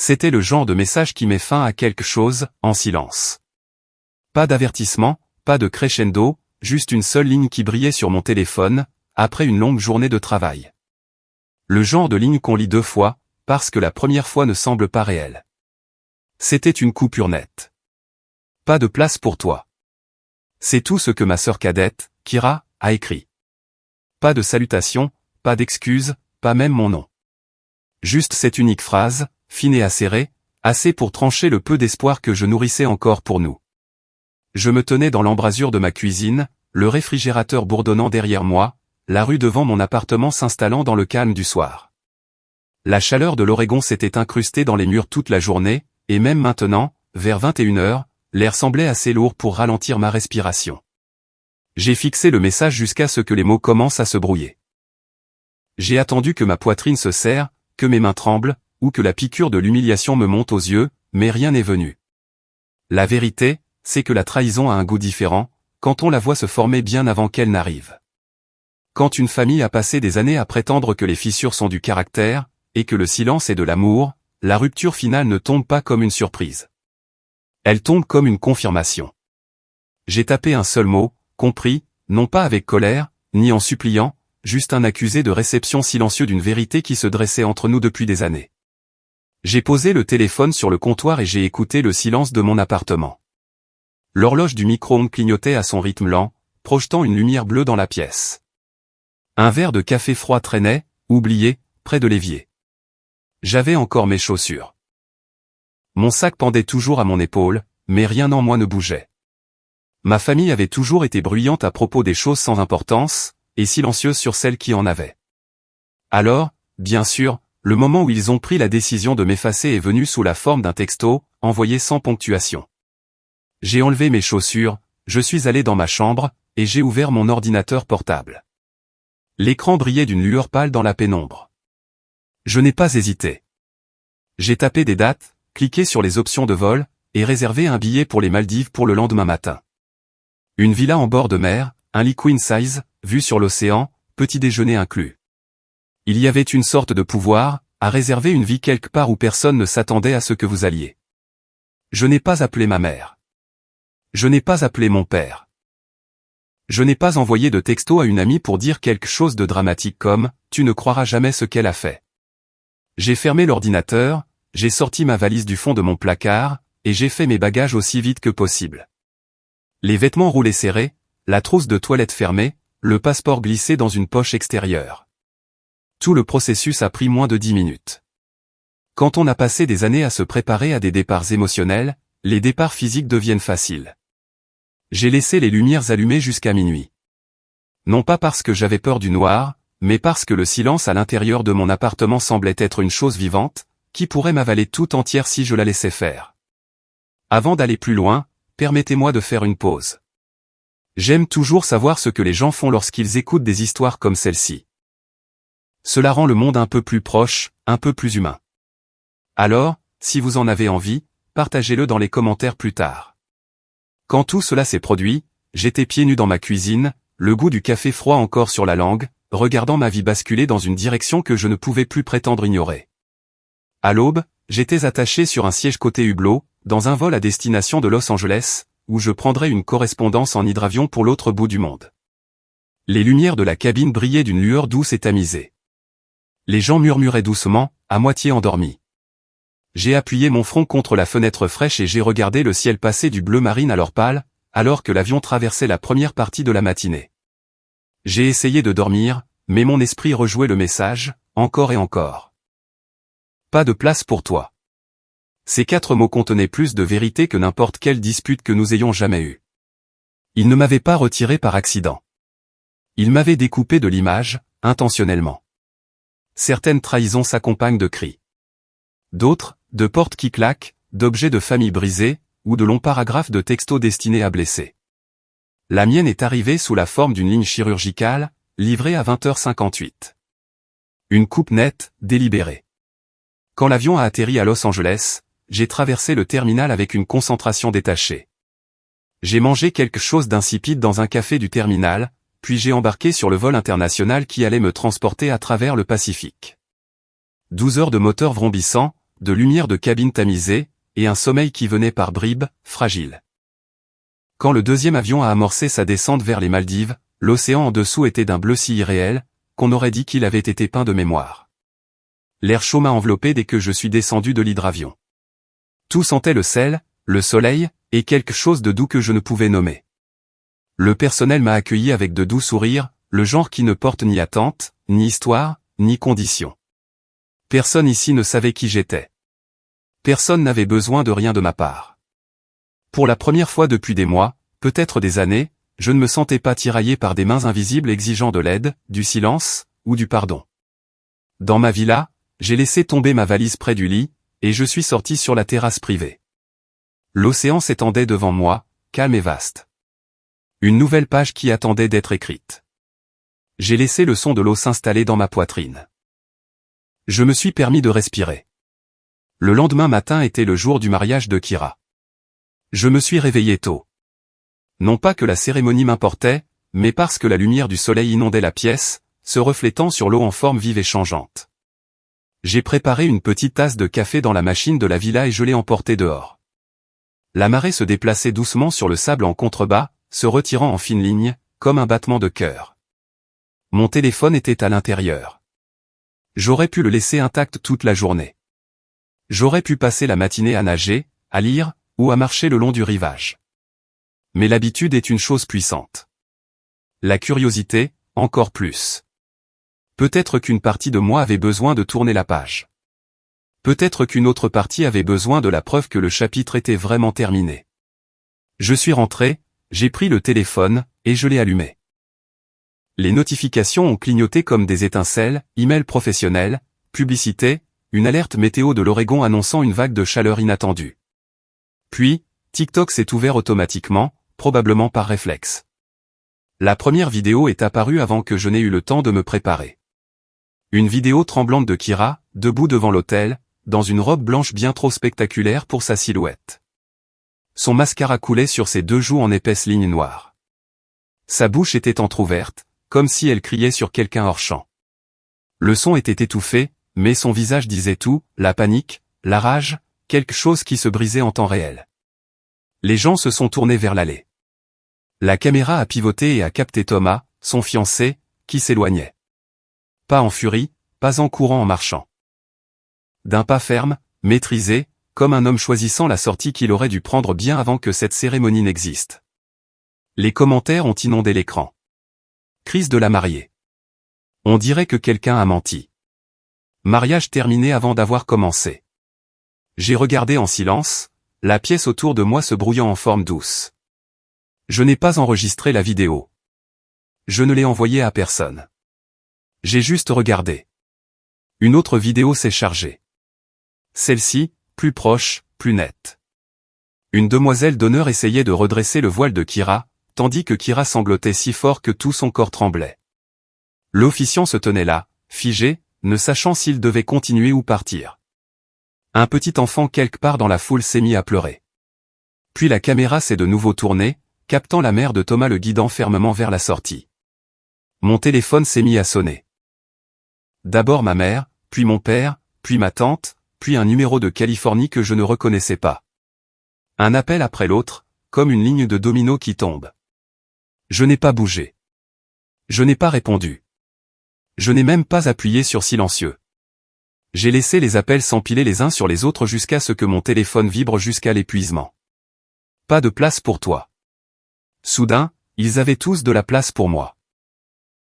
C'était le genre de message qui met fin à quelque chose, en silence. Pas d'avertissement, pas de crescendo, juste une seule ligne qui brillait sur mon téléphone, après une longue journée de travail. Le genre de ligne qu'on lit 2 fois, parce que la première fois ne semble pas réelle. C'était une coupure nette. Pas de place pour toi. C'est tout ce que ma sœur cadette, Kira, a écrit. Pas de salutation, pas d'excuses, pas même mon nom. Juste cette unique phrase, fine et acérée, assez pour trancher le peu d'espoir que je nourrissais encore pour nous. Je me tenais dans l'embrasure de ma cuisine, le réfrigérateur bourdonnant derrière moi, la rue devant mon appartement s'installant dans le calme du soir. La chaleur de l'Oregon s'était incrustée dans les murs toute la journée, et même maintenant, vers 21h, l'air semblait assez lourd pour ralentir ma respiration. J'ai fixé le message jusqu'à ce que les mots commencent à se brouiller. J'ai attendu que ma poitrine se serre, que mes mains tremblent, ou que la piqûre de l'humiliation me monte aux yeux, mais rien n'est venu. La vérité, c'est que la trahison a un goût différent, quand on la voit se former bien avant qu'elle n'arrive. Quand une famille a passé des années à prétendre que les fissures sont du caractère, et que le silence est de l'amour, la rupture finale ne tombe pas comme une surprise. Elle tombe comme une confirmation. J'ai tapé un seul mot, compris, non pas avec colère, ni en suppliant, juste un accusé de réception silencieux d'une vérité qui se dressait entre nous depuis des années. J'ai posé le téléphone sur le comptoir et j'ai écouté le silence de mon appartement. L'horloge du micro-ondes clignotait à son rythme lent, projetant une lumière bleue dans la pièce. Un verre de café froid traînait, oublié, près de l'évier. J'avais encore mes chaussures. Mon sac pendait toujours à mon épaule, mais rien en moi ne bougeait. Ma famille avait toujours été bruyante à propos des choses sans importance, et silencieuse sur celles qui en avaient. Alors, bien sûr, le moment où ils ont pris la décision de m'effacer est venu sous la forme d'un texto, envoyé sans ponctuation. J'ai enlevé mes chaussures, je suis allé dans ma chambre, et j'ai ouvert mon ordinateur portable. L'écran brillait d'une lueur pâle dans la pénombre. Je n'ai pas hésité. J'ai tapé des dates, cliqué sur les options de vol, et réservé un billet pour les Maldives pour le lendemain matin. Une villa en bord de mer, un lit queen size, vue sur l'océan, petit déjeuner inclus. Il y avait une sorte de pouvoir, à réserver une vie quelque part où personne ne s'attendait à ce que vous alliez. Je n'ai pas appelé ma mère. Je n'ai pas appelé mon père. Je n'ai pas envoyé de texto à une amie pour dire quelque chose de dramatique comme « Tu ne croiras jamais ce qu'elle a fait ». J'ai fermé l'ordinateur, j'ai sorti ma valise du fond de mon placard, et j'ai fait mes bagages aussi vite que possible. Les vêtements roulés serrés, la trousse de toilette fermée, le passeport glissé dans une poche extérieure. Tout le processus a pris moins de 10 minutes. Quand on a passé des années à se préparer à des départs émotionnels, les départs physiques deviennent faciles. J'ai laissé les lumières allumées jusqu'à minuit. Non pas parce que j'avais peur du noir, mais parce que le silence à l'intérieur de mon appartement semblait être une chose vivante, qui pourrait m'avaler tout entière si je la laissais faire. Avant d'aller plus loin, permettez-moi de faire une pause. J'aime toujours savoir ce que les gens font lorsqu'ils écoutent des histoires comme celle-ci. Cela rend le monde un peu plus proche, un peu plus humain. Alors, si vous en avez envie, partagez-le dans les commentaires plus tard. Quand tout cela s'est produit, j'étais pieds nus dans ma cuisine, le goût du café froid encore sur la langue, regardant ma vie basculer dans une direction que je ne pouvais plus prétendre ignorer. À l'aube, j'étais attaché sur un siège côté hublot, dans un vol à destination de Los Angeles, où je prendrais une correspondance en hydravion pour l'autre bout du monde. Les lumières de la cabine brillaient d'une lueur douce et tamisée. Les gens murmuraient doucement, à moitié endormis. J'ai appuyé mon front contre la fenêtre fraîche et j'ai regardé le ciel passer du bleu marine à l'or pâle, alors que l'avion traversait la première partie de la matinée. J'ai essayé de dormir, mais mon esprit rejouait le message, encore et encore. Pas de place pour toi. Ces 4 mots contenaient plus de vérité que n'importe quelle dispute que nous ayons jamais eue. Ils ne m'avaient pas retiré par accident. Ils m'avaient découpé de l'image, intentionnellement. Certaines trahisons s'accompagnent de cris. D'autres, de portes qui claquent, d'objets de famille brisés, ou de longs paragraphes de textos destinés à blesser. La mienne est arrivée sous la forme d'une ligne chirurgicale, livrée à 20h58. Une coupe nette, délibérée. Quand l'avion a atterri à Los Angeles, j'ai traversé le terminal avec une concentration détachée. J'ai mangé quelque chose d'insipide dans un café du terminal, puis j'ai embarqué sur le vol international qui allait me transporter à travers le Pacifique. 12 heures de moteur vrombissant, de lumière de cabine tamisée, et un sommeil qui venait par bribes, fragile. Quand le deuxième avion a amorcé sa descente vers les Maldives, l'océan en dessous était d'un bleu si irréel, qu'on aurait dit qu'il avait été peint de mémoire. L'air chaud m'a enveloppé dès que je suis descendu de l'hydravion. Tout sentait le sel, le soleil, et quelque chose de doux que je ne pouvais nommer. Le personnel m'a accueilli avec de doux sourires, le genre qui ne porte ni attente, ni histoire, ni condition. Personne ici ne savait qui j'étais. Personne n'avait besoin de rien de ma part. Pour la première fois depuis des mois, peut-être des années, je ne me sentais pas tiraillé par des mains invisibles exigeant de l'aide, du silence, ou du pardon. Dans ma villa, j'ai laissé tomber ma valise près du lit, et je suis sorti sur la terrasse privée. L'océan s'étendait devant moi, calme et vaste. Une nouvelle page qui attendait d'être écrite. J'ai laissé le son de l'eau s'installer dans ma poitrine. Je me suis permis de respirer. Le lendemain matin était le jour du mariage de Kira. Je me suis réveillé tôt. Non pas que la cérémonie m'importait, mais parce que la lumière du soleil inondait la pièce, se reflétant sur l'eau en forme vive et changeante. J'ai préparé une petite tasse de café dans la machine de la villa et je l'ai emportée dehors. La marée se déplaçait doucement sur le sable en contrebas, se retirant en fine ligne, comme un battement de cœur. Mon téléphone était à l'intérieur. J'aurais pu le laisser intact toute la journée. J'aurais pu passer la matinée à nager, à lire, ou à marcher le long du rivage. Mais l'habitude est une chose puissante. La curiosité, encore plus. Peut-être qu'une partie de moi avait besoin de tourner la page. Peut-être qu'une autre partie avait besoin de la preuve que le chapitre était vraiment terminé. Je suis rentré, j'ai pris le téléphone, et je l'ai allumé. Les notifications ont clignoté comme des étincelles, email professionnel, publicité, une alerte météo de l'Oregon annonçant une vague de chaleur inattendue. Puis, TikTok s'est ouvert automatiquement, probablement par réflexe. La première vidéo est apparue avant que je n'ai eu le temps de me préparer. Une vidéo tremblante de Kira, debout devant l'hôtel, dans une robe blanche bien trop spectaculaire pour sa silhouette. Son mascara coulait sur ses deux joues en épaisses lignes noires. Sa bouche était entr'ouverte, comme si elle criait sur quelqu'un hors champ. Le son était étouffé, mais son visage disait tout, la panique, la rage, quelque chose qui se brisait en temps réel. Les gens se sont tournés vers l'allée. La caméra a pivoté et a capté Thomas, son fiancé, qui s'éloignait. Pas en furie, pas en courant en marchant. D'un pas ferme, maîtrisé, comme un homme choisissant la sortie qu'il aurait dû prendre bien avant que cette cérémonie n'existe. Les commentaires ont inondé l'écran. Crise de la mariée. On dirait que quelqu'un a menti. Mariage terminé avant d'avoir commencé. J'ai regardé en silence, la pièce autour de moi se brouillant en forme douce. Je n'ai pas enregistré la vidéo. Je ne l'ai envoyée à personne. J'ai juste regardé. Une autre vidéo s'est chargée. Celle-ci, plus proche, plus nette. Une demoiselle d'honneur essayait de redresser le voile de Kira, tandis que Kira sanglotait si fort que tout son corps tremblait. L'officiant se tenait là, figé, ne sachant s'il devait continuer ou partir. Un petit enfant quelque part dans la foule s'est mis à pleurer. Puis la caméra s'est de nouveau tournée, captant la mère de Thomas le guidant fermement vers la sortie. Mon téléphone s'est mis à sonner. D'abord ma mère, puis mon père, puis ma tante, puis un numéro de Californie que je ne reconnaissais pas. Un appel après l'autre, comme une ligne de domino qui tombe. Je n'ai pas bougé. Je n'ai pas répondu. Je n'ai même pas appuyé sur silencieux. J'ai laissé les appels s'empiler les uns sur les autres jusqu'à ce que mon téléphone vibre jusqu'à l'épuisement. Pas de place pour toi. Soudain, ils avaient tous de la place pour moi.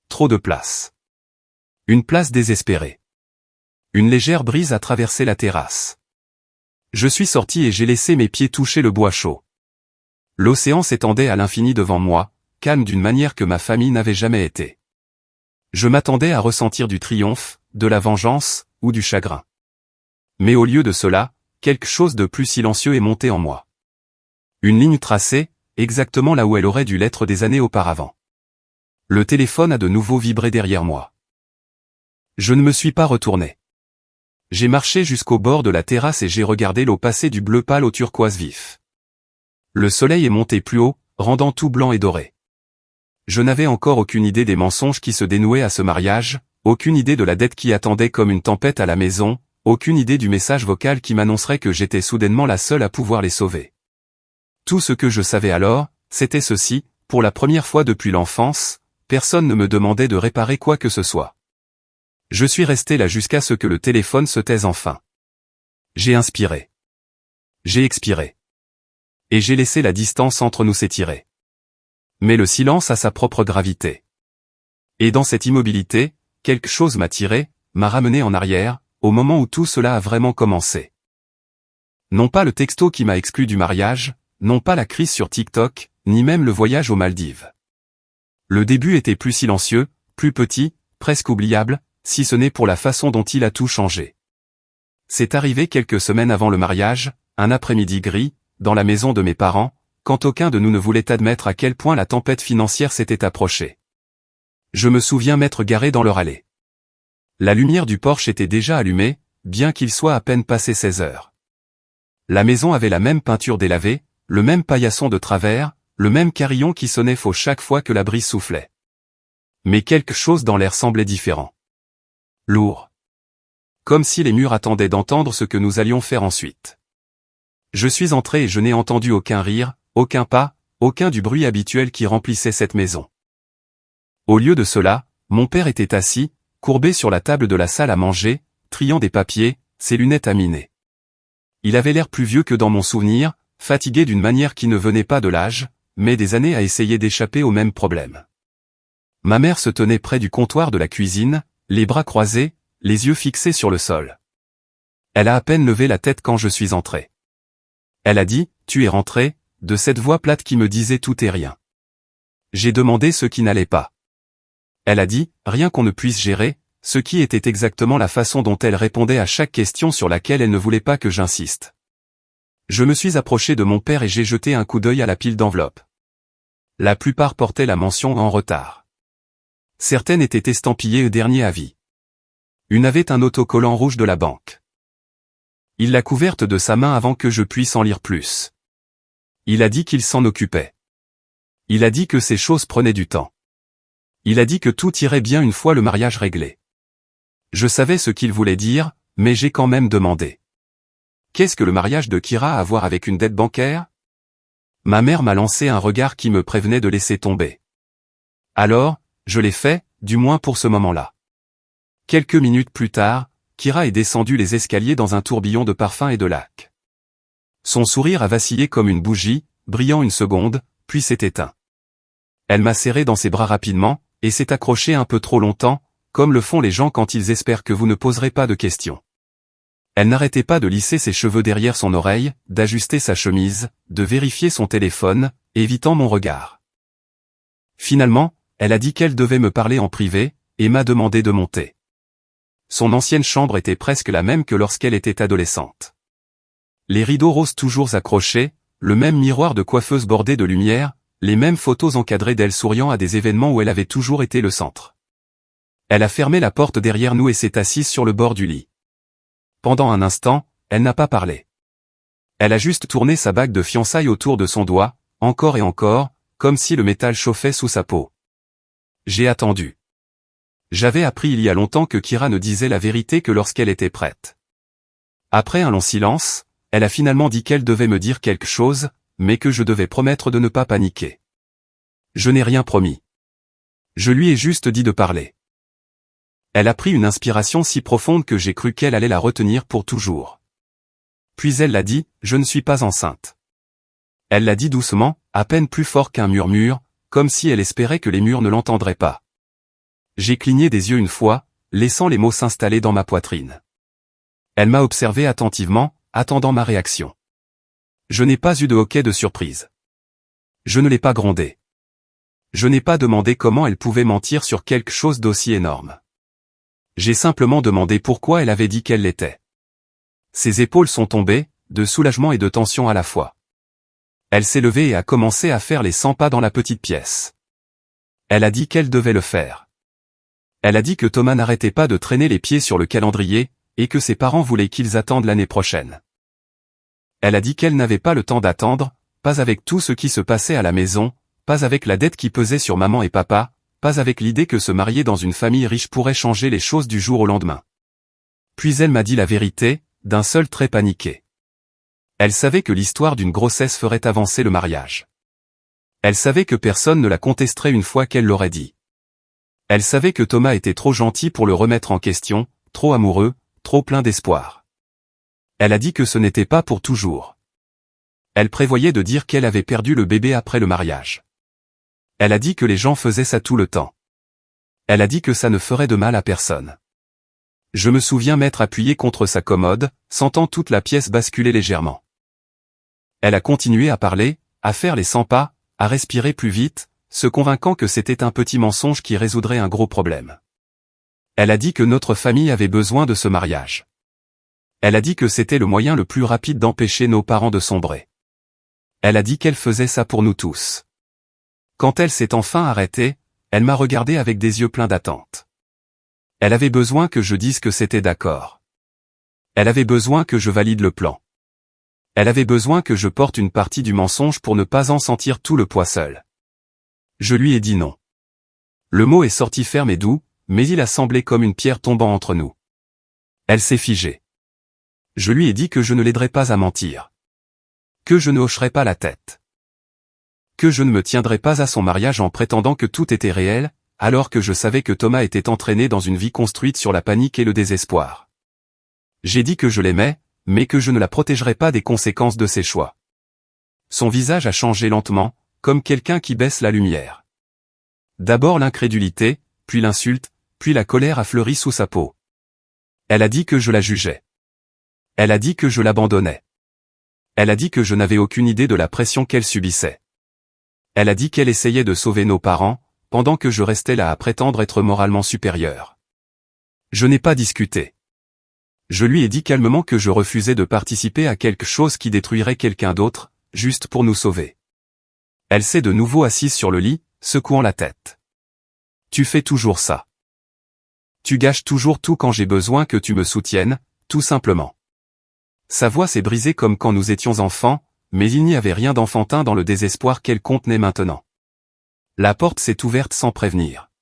Trop de place. Une place désespérée. Une légère brise a traversé la terrasse. Je suis sorti et j'ai laissé mes pieds toucher le bois chaud. L'océan s'étendait à l'infini devant moi, calme d'une manière que ma famille n'avait jamais été. Je m'attendais à ressentir du triomphe, de la vengeance, ou du chagrin. Mais au lieu de cela, quelque chose de plus silencieux est monté en moi. Une ligne tracée, exactement là où elle aurait dû l'être des années auparavant. Le téléphone a de nouveau vibré derrière moi. Je ne me suis pas retourné. J'ai marché jusqu'au bord de la terrasse et j'ai regardé l'eau passer du bleu pâle au turquoise vif. Le soleil est monté plus haut, rendant tout blanc et doré. Je n'avais encore aucune idée des mensonges qui se dénouaient à ce mariage, aucune idée de la dette qui attendait comme une tempête à la maison, aucune idée du message vocal qui m'annoncerait que j'étais soudainement la seule à pouvoir les sauver. Tout ce que je savais alors, c'était ceci, pour la première fois depuis l'enfance, personne ne me demandait de réparer quoi que ce soit. Je suis resté là jusqu'à ce que le téléphone se taise enfin. J'ai inspiré. J'ai expiré. Et j'ai laissé la distance entre nous s'étirer. Mais le silence a sa propre gravité. Et dans cette immobilité, quelque chose m'a tiré, m'a ramené en arrière, au moment où tout cela a vraiment commencé. Non pas le texto qui m'a exclu du mariage, non pas la crise sur TikTok, ni même le voyage aux Maldives. Le début était plus silencieux, plus petit, presque oubliable, si ce n'est pour la façon dont il a tout changé. C'est arrivé quelques semaines avant le mariage, un après-midi gris, dans la maison de mes parents, quand aucun de nous ne voulait admettre à quel point la tempête financière s'était approchée. Je me souviens m'être garé dans leur allée. La lumière du Porsche était déjà allumée, bien qu'il soit à peine passé 16 heures. La maison avait la même peinture délavée, le même paillasson de travers, le même carillon qui sonnait faux chaque fois que la brise soufflait. Mais quelque chose dans l'air semblait différent. Lourd. Comme si les murs attendaient d'entendre ce que nous allions faire ensuite. Je suis entré et je n'ai entendu aucun rire, aucun pas, aucun du bruit habituel qui remplissait cette maison. Au lieu de cela, mon père était assis, courbé sur la table de la salle à manger, triant des papiers, ses lunettes aminées. Il avait l'air plus vieux que dans mon souvenir, fatigué d'une manière qui ne venait pas de l'âge, mais des années à essayer d'échapper au même problème. Ma mère se tenait près du comptoir de la cuisine, les bras croisés, les yeux fixés sur le sol. Elle a à peine levé la tête quand je suis entré. Elle a dit, « Tu es rentré », de cette voix plate qui me disait tout et rien. J'ai demandé ce qui n'allait pas. Elle a dit, rien qu'on ne puisse gérer, ce qui était exactement la façon dont elle répondait à chaque question sur laquelle elle ne voulait pas que j'insiste. Je me suis approché de mon père et j'ai jeté un coup d'œil à la pile d'enveloppes. La plupart portaient la mention « en retard ». Certaines étaient estampillées « au dernier avis ». Une avait un autocollant rouge de la banque. Il l'a couverte de sa main avant que je puisse en lire plus. Il a dit qu'il s'en occupait. Il a dit que ces choses prenaient du temps. Il a dit que tout irait bien une fois le mariage réglé. Je savais ce qu'il voulait dire, mais j'ai quand même demandé. Qu'est-ce que le mariage de Kira a à voir avec une dette bancaire? Ma mère m'a lancé un regard qui me prévenait de laisser tomber. Alors, je l'ai fait, du moins pour ce moment-là. Quelques minutes plus tard, Kira est descendue les escaliers dans un tourbillon de parfums et de lac. Son sourire a vacillé comme une bougie, brillant une seconde, puis s'est éteint. Elle m'a serré dans ses bras rapidement, et s'est accrochée un peu trop longtemps, comme le font les gens quand ils espèrent que vous ne poserez pas de questions. Elle n'arrêtait pas de lisser ses cheveux derrière son oreille, d'ajuster sa chemise, de vérifier son téléphone, évitant mon regard. Finalement, elle a dit qu'elle devait me parler en privé, et m'a demandé de monter. Son ancienne chambre était presque la même que lorsqu'elle était adolescente. Les rideaux roses toujours accrochés, le même miroir de coiffeuse bordé de lumière, les mêmes photos encadrées d'elle souriant à des événements où elle avait toujours été le centre. Elle a fermé la porte derrière nous et s'est assise sur le bord du lit. Pendant un instant, elle n'a pas parlé. Elle a juste tourné sa bague de fiançailles autour de son doigt, encore et encore, comme si le métal chauffait sous sa peau. J'ai attendu. J'avais appris il y a longtemps que Kira ne disait la vérité que lorsqu'elle était prête. Après un long silence, elle a finalement dit qu'elle devait me dire quelque chose, mais que je devais promettre de ne pas paniquer. Je n'ai rien promis. Je lui ai juste dit de parler. Elle a pris une inspiration si profonde que j'ai cru qu'elle allait la retenir pour toujours. Puis elle l'a dit, je ne suis pas enceinte. Elle l'a dit doucement, à peine plus fort qu'un murmure, comme si elle espérait que les murs ne l'entendraient pas. J'ai cligné des yeux une fois, laissant les mots s'installer dans ma poitrine. Elle m'a observé attentivement, attendant ma réaction. Je n'ai pas eu de hoquet de surprise. Je ne l'ai pas grondée. Je n'ai pas demandé comment elle pouvait mentir sur quelque chose d'aussi énorme. J'ai simplement demandé pourquoi elle avait dit qu'elle l'était. Ses épaules sont tombées, de soulagement et de tension à la fois. Elle s'est levée et a commencé à faire les 100 pas dans la petite pièce. Elle a dit qu'elle devait le faire. Elle a dit que Thomas n'arrêtait pas de traîner les pieds sur le calendrier, et que ses parents voulaient qu'ils attendent l'année prochaine. Elle a dit qu'elle n'avait pas le temps d'attendre, pas avec tout ce qui se passait à la maison, pas avec la dette qui pesait sur maman et papa, pas avec l'idée que se marier dans une famille riche pourrait changer les choses du jour au lendemain. Puis elle m'a dit la vérité, d'un seul trait paniqué. Elle savait que l'histoire d'une grossesse ferait avancer le mariage. Elle savait que personne ne la contesterait une fois qu'elle l'aurait dit. Elle savait que Thomas était trop gentil pour le remettre en question, trop amoureux, trop plein d'espoir. Elle a dit que ce n'était pas pour toujours. Elle prévoyait de dire qu'elle avait perdu le bébé après le mariage. Elle a dit que les gens faisaient ça tout le temps. Elle a dit que ça ne ferait de mal à personne. Je me souviens m'être appuyé contre sa commode, sentant toute la pièce basculer légèrement. Elle a continué à parler, à faire les 100 pas, à respirer plus vite, se convainquant que c'était un petit mensonge qui résoudrait un gros problème. Elle a dit que notre famille avait besoin de ce mariage. Elle a dit que c'était le moyen le plus rapide d'empêcher nos parents de sombrer. Elle a dit qu'elle faisait ça pour nous tous. Quand elle s'est enfin arrêtée, elle m'a regardé avec des yeux pleins d'attente. Elle avait besoin que je dise que c'était d'accord. Elle avait besoin que je valide le plan. Elle avait besoin que je porte une partie du mensonge pour ne pas en sentir tout le poids seul. Je lui ai dit non. Le mot est sorti ferme et doux, mais il a semblé comme une pierre tombant entre nous. Elle s'est figée. Je lui ai dit que je ne l'aiderais pas à mentir. Que je ne hocherais pas la tête. Que je ne me tiendrais pas à son mariage en prétendant que tout était réel, alors que je savais que Thomas était entraîné dans une vie construite sur la panique et le désespoir. J'ai dit que je l'aimais, mais que je ne la protégerais pas des conséquences de ses choix. Son visage a changé lentement, comme quelqu'un qui baisse la lumière. D'abord l'incrédulité, puis l'insulte, puis la colère a fleuri sous sa peau. Elle a dit que je la jugeais. Elle a dit que je l'abandonnais. Elle a dit que je n'avais aucune idée de la pression qu'elle subissait. Elle a dit qu'elle essayait de sauver nos parents, pendant que je restais là à prétendre être moralement supérieur. Je n'ai pas discuté. Je lui ai dit calmement que je refusais de participer à quelque chose qui détruirait quelqu'un d'autre, juste pour nous sauver. Elle s'est de nouveau assise sur le lit, secouant la tête. Tu fais toujours ça. Tu gâches toujours tout quand j'ai besoin que tu me soutiennes, tout simplement. Sa voix s'est brisée comme quand nous étions enfants, mais il n'y avait rien d'enfantin dans le désespoir qu'elle contenait maintenant. La porte s'est ouverte sans prévenir.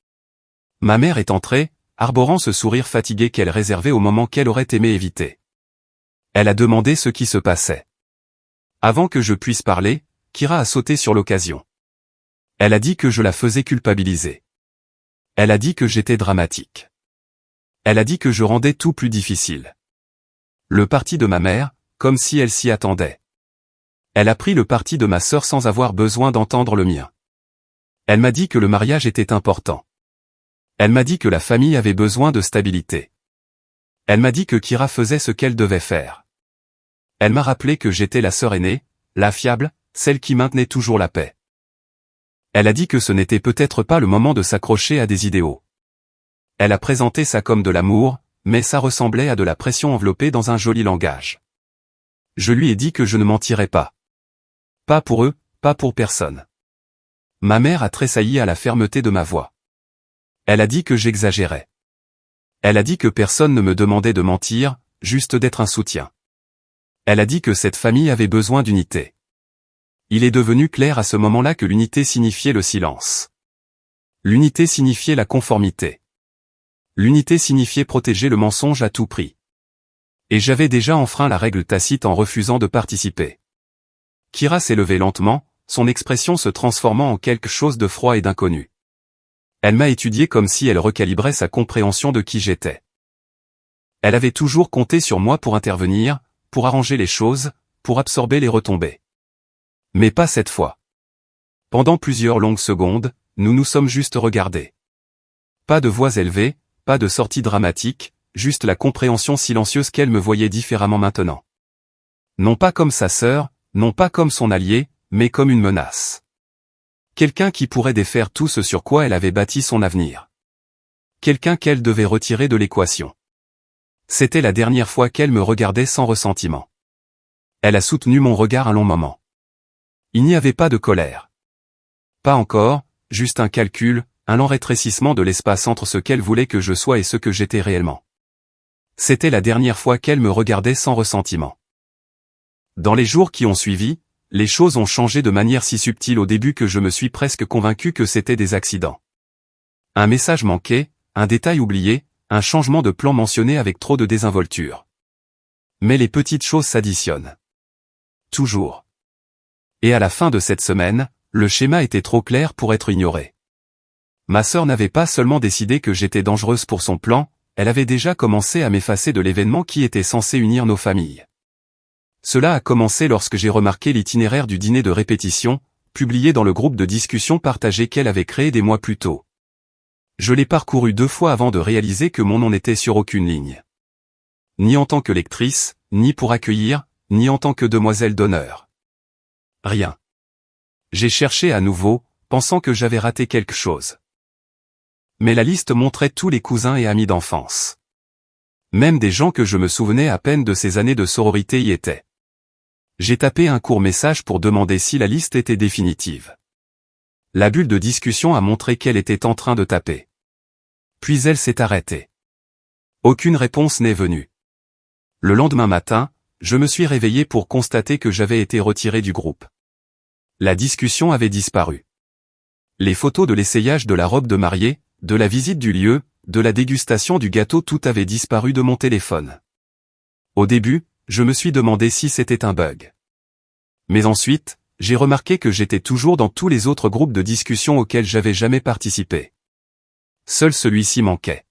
Ma mère est entrée, arborant ce sourire fatigué qu'elle réservait au moment qu'elle aurait aimé éviter. Elle a demandé ce qui se passait. Avant que je puisse parler, Kira a sauté sur l'occasion. Elle a dit que je la faisais culpabiliser. Elle a dit que j'étais dramatique. Elle a dit que je rendais tout plus difficile. Le parti de ma mère, comme si elle s'y attendait. Elle a pris le parti de ma sœur sans avoir besoin d'entendre le mien. Elle m'a dit que le mariage était important. Elle m'a dit que la famille avait besoin de stabilité. Elle m'a dit que Kira faisait ce qu'elle devait faire. Elle m'a rappelé que j'étais la sœur aînée, la fiable, celle qui maintenait toujours la paix. Elle a dit que ce n'était peut-être pas le moment de s'accrocher à des idéaux. Elle a présenté ça comme de l'amour, mais ça ressemblait à de la pression enveloppée dans un joli langage. Je lui ai dit que je ne mentirais pas. Pas pour eux, pas pour personne. Ma mère a tressailli à la fermeté de ma voix. Elle a dit que j'exagérais. Elle a dit que personne ne me demandait de mentir, juste d'être un soutien. Elle a dit que cette famille avait besoin d'unité. Il est devenu clair à ce moment-là que l'unité signifiait le silence. L'unité signifiait la conformité. L'unité signifiait protéger le mensonge à tout prix. Et j'avais déjà enfreint la règle tacite en refusant de participer. Kira s'est levée lentement, son expression se transformant en quelque chose de froid et d'inconnu. Elle m'a étudié comme si elle recalibrait sa compréhension de qui j'étais. Elle avait toujours compté sur moi pour intervenir, pour arranger les choses, pour absorber les retombées. Mais pas cette fois. Pendant plusieurs longues secondes, nous nous sommes juste regardés. Pas de voix élevée, pas de sortie dramatique, juste la compréhension silencieuse qu'elle me voyait différemment maintenant. Non pas comme sa sœur, non pas comme son allié, mais comme une menace. Quelqu'un qui pourrait défaire tout ce sur quoi elle avait bâti son avenir. Quelqu'un qu'elle devait retirer de l'équation. C'était la dernière fois qu'elle me regardait sans ressentiment. Elle a soutenu mon regard un long moment. Il n'y avait pas de colère. Pas encore, juste un calcul, un lent rétrécissement de l'espace entre ce qu'elle voulait que je sois et ce que j'étais réellement. C'était la dernière fois qu'elle me regardait sans ressentiment. Dans les jours qui ont suivi, les choses ont changé de manière si subtile au début que je me suis presque convaincu que c'était des accidents. Un message manqué, un détail oublié, un changement de plan mentionné avec trop de désinvolture. Mais les petites choses s'additionnent. Toujours. Et à la fin de cette semaine, le schéma était trop clair pour être ignoré. Ma sœur n'avait pas seulement décidé que j'étais dangereuse pour son plan, elle avait déjà commencé à m'effacer de l'événement qui était censé unir nos familles. Cela a commencé lorsque j'ai remarqué l'itinéraire du dîner de répétition, publié dans le groupe de discussion partagé qu'elle avait créé des mois plus tôt. Je l'ai parcouru 2 fois avant de réaliser que mon nom n'était sur aucune ligne. Ni en tant que lectrice, ni pour accueillir, ni en tant que demoiselle d'honneur. Rien. J'ai cherché à nouveau, pensant que j'avais raté quelque chose. Mais la liste montrait tous les cousins et amis d'enfance. Même des gens que je me souvenais à peine de ces années de sororité y étaient. J'ai tapé un court message pour demander si la liste était définitive. La bulle de discussion a montré qu'elle était en train de taper. Puis elle s'est arrêtée. Aucune réponse n'est venue. Le lendemain matin, je me suis réveillé pour constater que j'avais été retiré du groupe. La discussion avait disparu. Les photos de l'essayage de la robe de mariée, de la visite du lieu, de la dégustation du gâteau, tout avait disparu de mon téléphone. Au début, je me suis demandé si c'était un bug. Mais ensuite, j'ai remarqué que j'étais toujours dans tous les autres groupes de discussion auxquels j'avais jamais participé. Seul celui-ci manquait.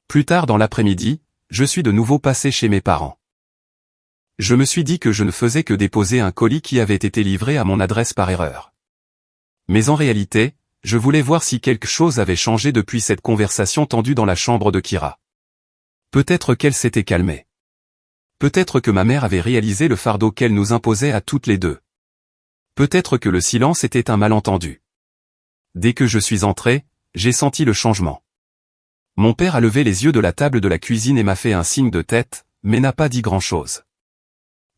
Plus tard dans l'après-midi, je suis de nouveau passé chez mes parents. Je me suis dit que je ne faisais que déposer un colis qui avait été livré à mon adresse par erreur. Mais en réalité, je voulais voir si quelque chose avait changé depuis cette conversation tendue dans la chambre de Kira. Peut-être qu'elle s'était calmée. Peut-être que ma mère avait réalisé le fardeau qu'elle nous imposait à toutes les deux. Peut-être que le silence était un malentendu. Dès que je suis entré, j'ai senti le changement. Mon père a levé les yeux de la table de la cuisine et m'a fait un signe de tête, mais n'a pas dit grand-chose.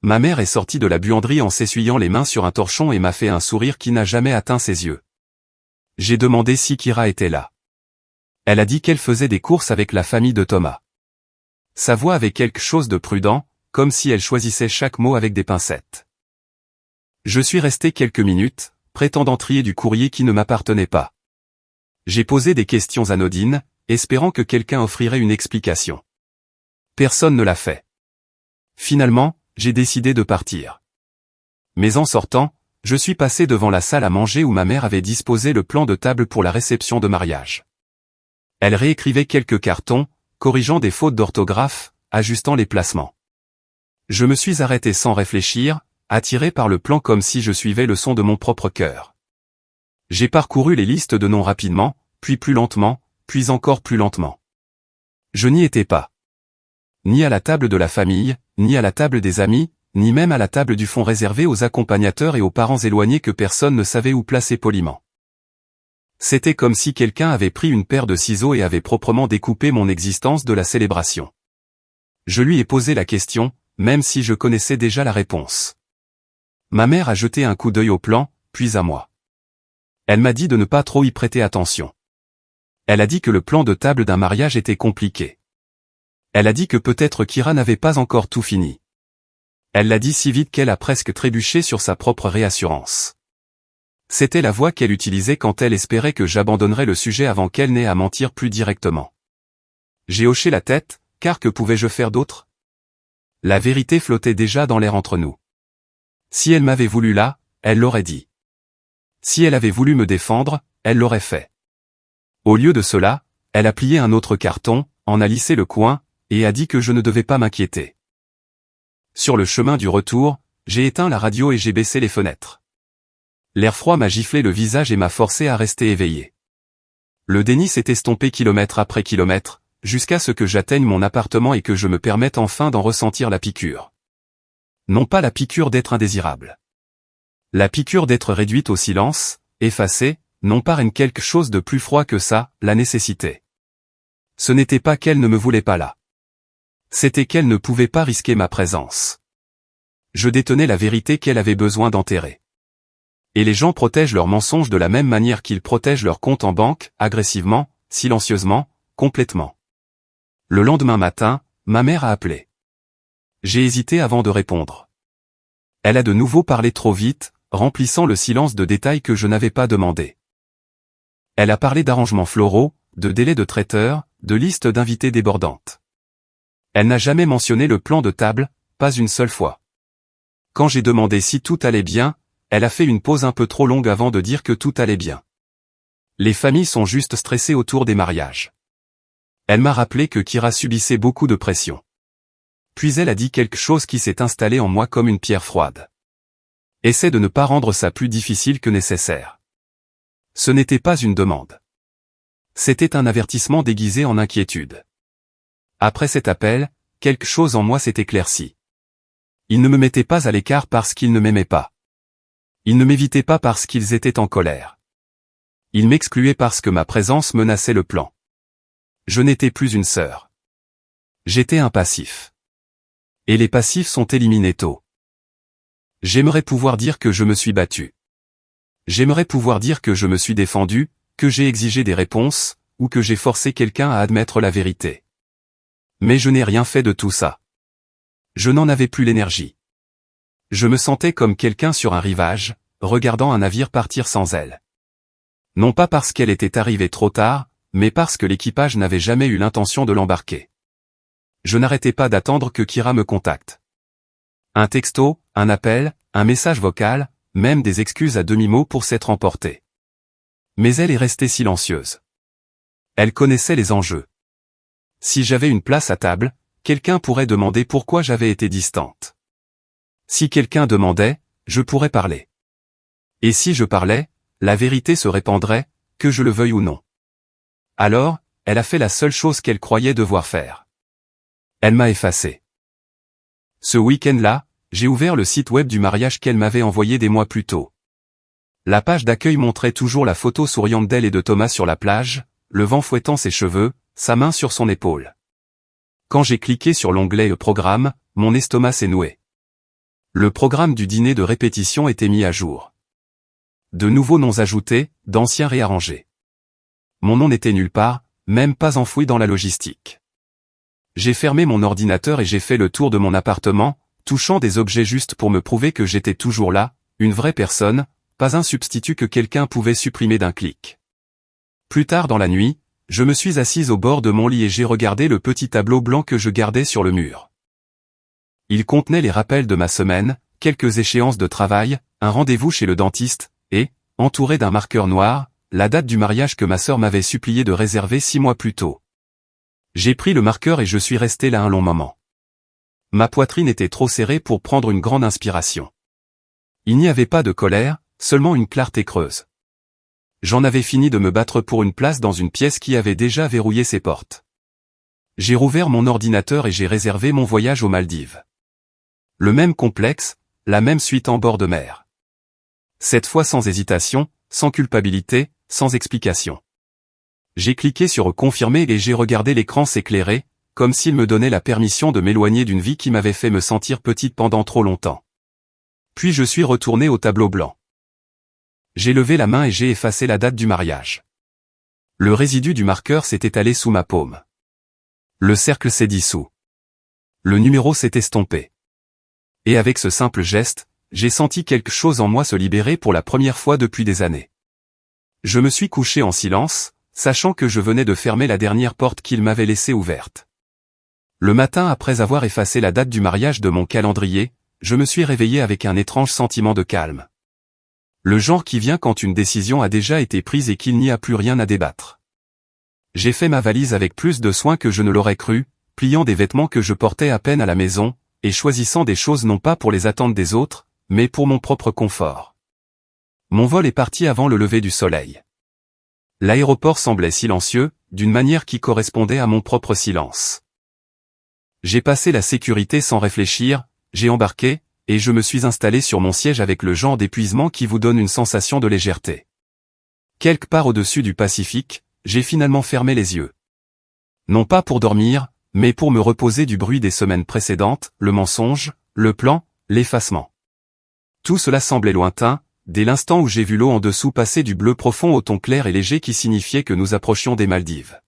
Ma mère est sortie de la buanderie en s'essuyant les mains sur un torchon et m'a fait un sourire qui n'a jamais atteint ses yeux. J'ai demandé si Kira était là. Elle a dit qu'elle faisait des courses avec la famille de Thomas. Sa voix avait quelque chose de prudent, comme si elle choisissait chaque mot avec des pincettes. Je suis resté quelques minutes, prétendant trier du courrier qui ne m'appartenait pas. J'ai posé des questions anodines, espérant que quelqu'un offrirait une explication. Personne ne l'a fait. Finalement, j'ai décidé de partir. Mais en sortant, je suis passé devant la salle à manger où ma mère avait disposé le plan de table pour la réception de mariage. Elle réécrivait quelques cartons, corrigeant des fautes d'orthographe, ajustant les placements. Je me suis arrêté sans réfléchir, attiré par le plan comme si je suivais le son de mon propre cœur. J'ai parcouru les listes de noms rapidement, puis plus lentement, puis encore plus lentement. Je n'y étais pas. Ni à la table de la famille, ni à la table des amis, ni même à la table du fond réservée aux accompagnateurs et aux parents éloignés que personne ne savait où placer poliment. C'était comme si quelqu'un avait pris une paire de ciseaux et avait proprement découpé mon existence de la célébration. Je lui ai posé la question, même si je connaissais déjà la réponse. Ma mère a jeté un coup d'œil au plan, puis à moi. Elle m'a dit de ne pas trop y prêter attention. Elle a dit que le plan de table d'un mariage était compliqué. Elle a dit que peut-être Kira n'avait pas encore tout fini. Elle l'a dit si vite qu'elle a presque trébuché sur sa propre réassurance. C'était la voix qu'elle utilisait quand elle espérait que j'abandonnerais le sujet avant qu'elle n'ait à mentir plus directement. J'ai hoché la tête, car que pouvais-je faire d'autre? La vérité flottait déjà dans l'air entre nous. Si elle m'avait voulu là, elle l'aurait dit. Si elle avait voulu me défendre, elle l'aurait fait. Au lieu de cela, elle a plié un autre carton, en a lissé le coin, et a dit que je ne devais pas m'inquiéter. Sur le chemin du retour, j'ai éteint la radio et j'ai baissé les fenêtres. L'air froid m'a giflé le visage et m'a forcé à rester éveillé. Le déni s'est estompé kilomètre après kilomètre, jusqu'à ce que j'atteigne mon appartement et que je me permette enfin d'en ressentir la piqûre. Non pas la piqûre d'être indésirable. La piqûre d'être réduite au silence, effacée, non par quelque chose de plus froid que ça, la nécessité. Ce n'était pas qu'elle ne me voulait pas là. C'était qu'elle ne pouvait pas risquer ma présence. Je détenais la vérité qu'elle avait besoin d'enterrer. Et les gens protègent leurs mensonges de la même manière qu'ils protègent leur compte en banque, agressivement, silencieusement, complètement. Le lendemain matin, ma mère a appelé. J'ai hésité avant de répondre. Elle a de nouveau parlé trop vite, remplissant le silence de détails que je n'avais pas demandé. Elle a parlé d'arrangements floraux, de délais de traiteur, de liste d'invités débordante. Elle n'a jamais mentionné le plan de table, pas une seule fois. Quand j'ai demandé si tout allait bien, elle a fait une pause un peu trop longue avant de dire que tout allait bien. Les familles sont juste stressées autour des mariages. Elle m'a rappelé que Kira subissait beaucoup de pression. Puis elle a dit quelque chose qui s'est installé en moi comme une pierre froide. Essaie de ne pas rendre ça plus difficile que nécessaire. Ce n'était pas une demande. C'était un avertissement déguisé en inquiétude. Après cet appel, quelque chose en moi s'est éclairci. Ils ne me mettaient pas à l'écart parce qu'ils ne m'aimaient pas. Ils ne m'évitaient pas parce qu'ils étaient en colère. Ils m'excluaient parce que ma présence menaçait le plan. Je n'étais plus une sœur. J'étais un passif. Et les passifs sont éliminés tôt. J'aimerais pouvoir dire que je me suis battu. J'aimerais pouvoir dire que je me suis défendu, que j'ai exigé des réponses, ou que j'ai forcé quelqu'un à admettre la vérité. Mais je n'ai rien fait de tout ça. Je n'en avais plus l'énergie. Je me sentais comme quelqu'un sur un rivage, regardant un navire partir sans elle. Non pas parce qu'elle était arrivée trop tard, mais parce que l'équipage n'avait jamais eu l'intention de l'embarquer. Je n'arrêtais pas d'attendre que Kira me contacte. Un texto, un appel, un message vocal, même des excuses à demi-mot pour s'être emportée. Mais elle est restée silencieuse. Elle connaissait les enjeux. Si j'avais une place à table, quelqu'un pourrait demander pourquoi j'avais été distante. Si quelqu'un demandait, je pourrais parler. Et si je parlais, la vérité se répandrait, que je le veuille ou non. Alors, elle a fait la seule chose qu'elle croyait devoir faire. Elle m'a effacé. Ce week-end-là, j'ai ouvert le site web du mariage qu'elle m'avait envoyé des mois plus tôt. La page d'accueil montrait toujours la photo souriante d'elle et de Thomas sur la plage, le vent fouettant ses cheveux, sa main sur son épaule. Quand j'ai cliqué sur l'onglet « Programme », mon estomac s'est noué. Le programme du dîner de répétition était mis à jour. De nouveaux noms ajoutés, d'anciens réarrangés. Mon nom n'était nulle part, même pas enfoui dans la logistique. J'ai fermé mon ordinateur et j'ai fait le tour de mon appartement, touchant des objets juste pour me prouver que j'étais toujours là, une vraie personne, pas un substitut que quelqu'un pouvait supprimer d'un clic. Plus tard dans la nuit, je me suis assise au bord de mon lit et j'ai regardé le petit tableau blanc que je gardais sur le mur. Il contenait les rappels de ma semaine, quelques échéances de travail, un rendez-vous chez le dentiste, et, entouré d'un marqueur noir, la date du mariage que ma sœur m'avait supplié de réserver 6 mois plus tôt. J'ai pris le marqueur et je suis resté là un long moment. Ma poitrine était trop serrée pour prendre une grande inspiration. Il n'y avait pas de colère, seulement une clarté creuse. J'en avais fini de me battre pour une place dans une pièce qui avait déjà verrouillé ses portes. J'ai rouvert mon ordinateur et j'ai réservé mon voyage aux Maldives. Le même complexe, la même suite en bord de mer. Cette fois sans hésitation, sans culpabilité, sans explication. J'ai cliqué sur « Confirmer » et j'ai regardé l'écran s'éclairer, comme s'il me donnait la permission de m'éloigner d'une vie qui m'avait fait me sentir petite pendant trop longtemps. Puis je suis retourné au tableau blanc. J'ai levé la main et j'ai effacé la date du mariage. Le résidu du marqueur s'est étalé sous ma paume. Le cercle s'est dissous. Le numéro s'est estompé. Et avec ce simple geste, j'ai senti quelque chose en moi se libérer pour la première fois depuis des années. Je me suis couché en silence, sachant que je venais de fermer la dernière porte qu'il m'avait laissée ouverte. Le matin après avoir effacé la date du mariage de mon calendrier, je me suis réveillé avec un étrange sentiment de calme. Le genre qui vient quand une décision a déjà été prise et qu'il n'y a plus rien à débattre. J'ai fait ma valise avec plus de soin que je ne l'aurais cru, pliant des vêtements que je portais à peine à la maison, et choisissant des choses non pas pour les attentes des autres, mais pour mon propre confort. Mon vol est parti avant le lever du soleil. L'aéroport semblait silencieux, d'une manière qui correspondait à mon propre silence. J'ai passé la sécurité sans réfléchir, j'ai embarqué, et je me suis installé sur mon siège avec le genre d'épuisement qui vous donne une sensation de légèreté. Quelque part au-dessus du Pacifique, j'ai finalement fermé les yeux. Non pas pour dormir, mais pour me reposer du bruit des semaines précédentes, le mensonge, le plan, l'effacement. Tout cela semblait lointain, dès l'instant où j'ai vu l'eau en dessous passer du bleu profond au ton clair et léger qui signifiait que nous approchions des Maldives.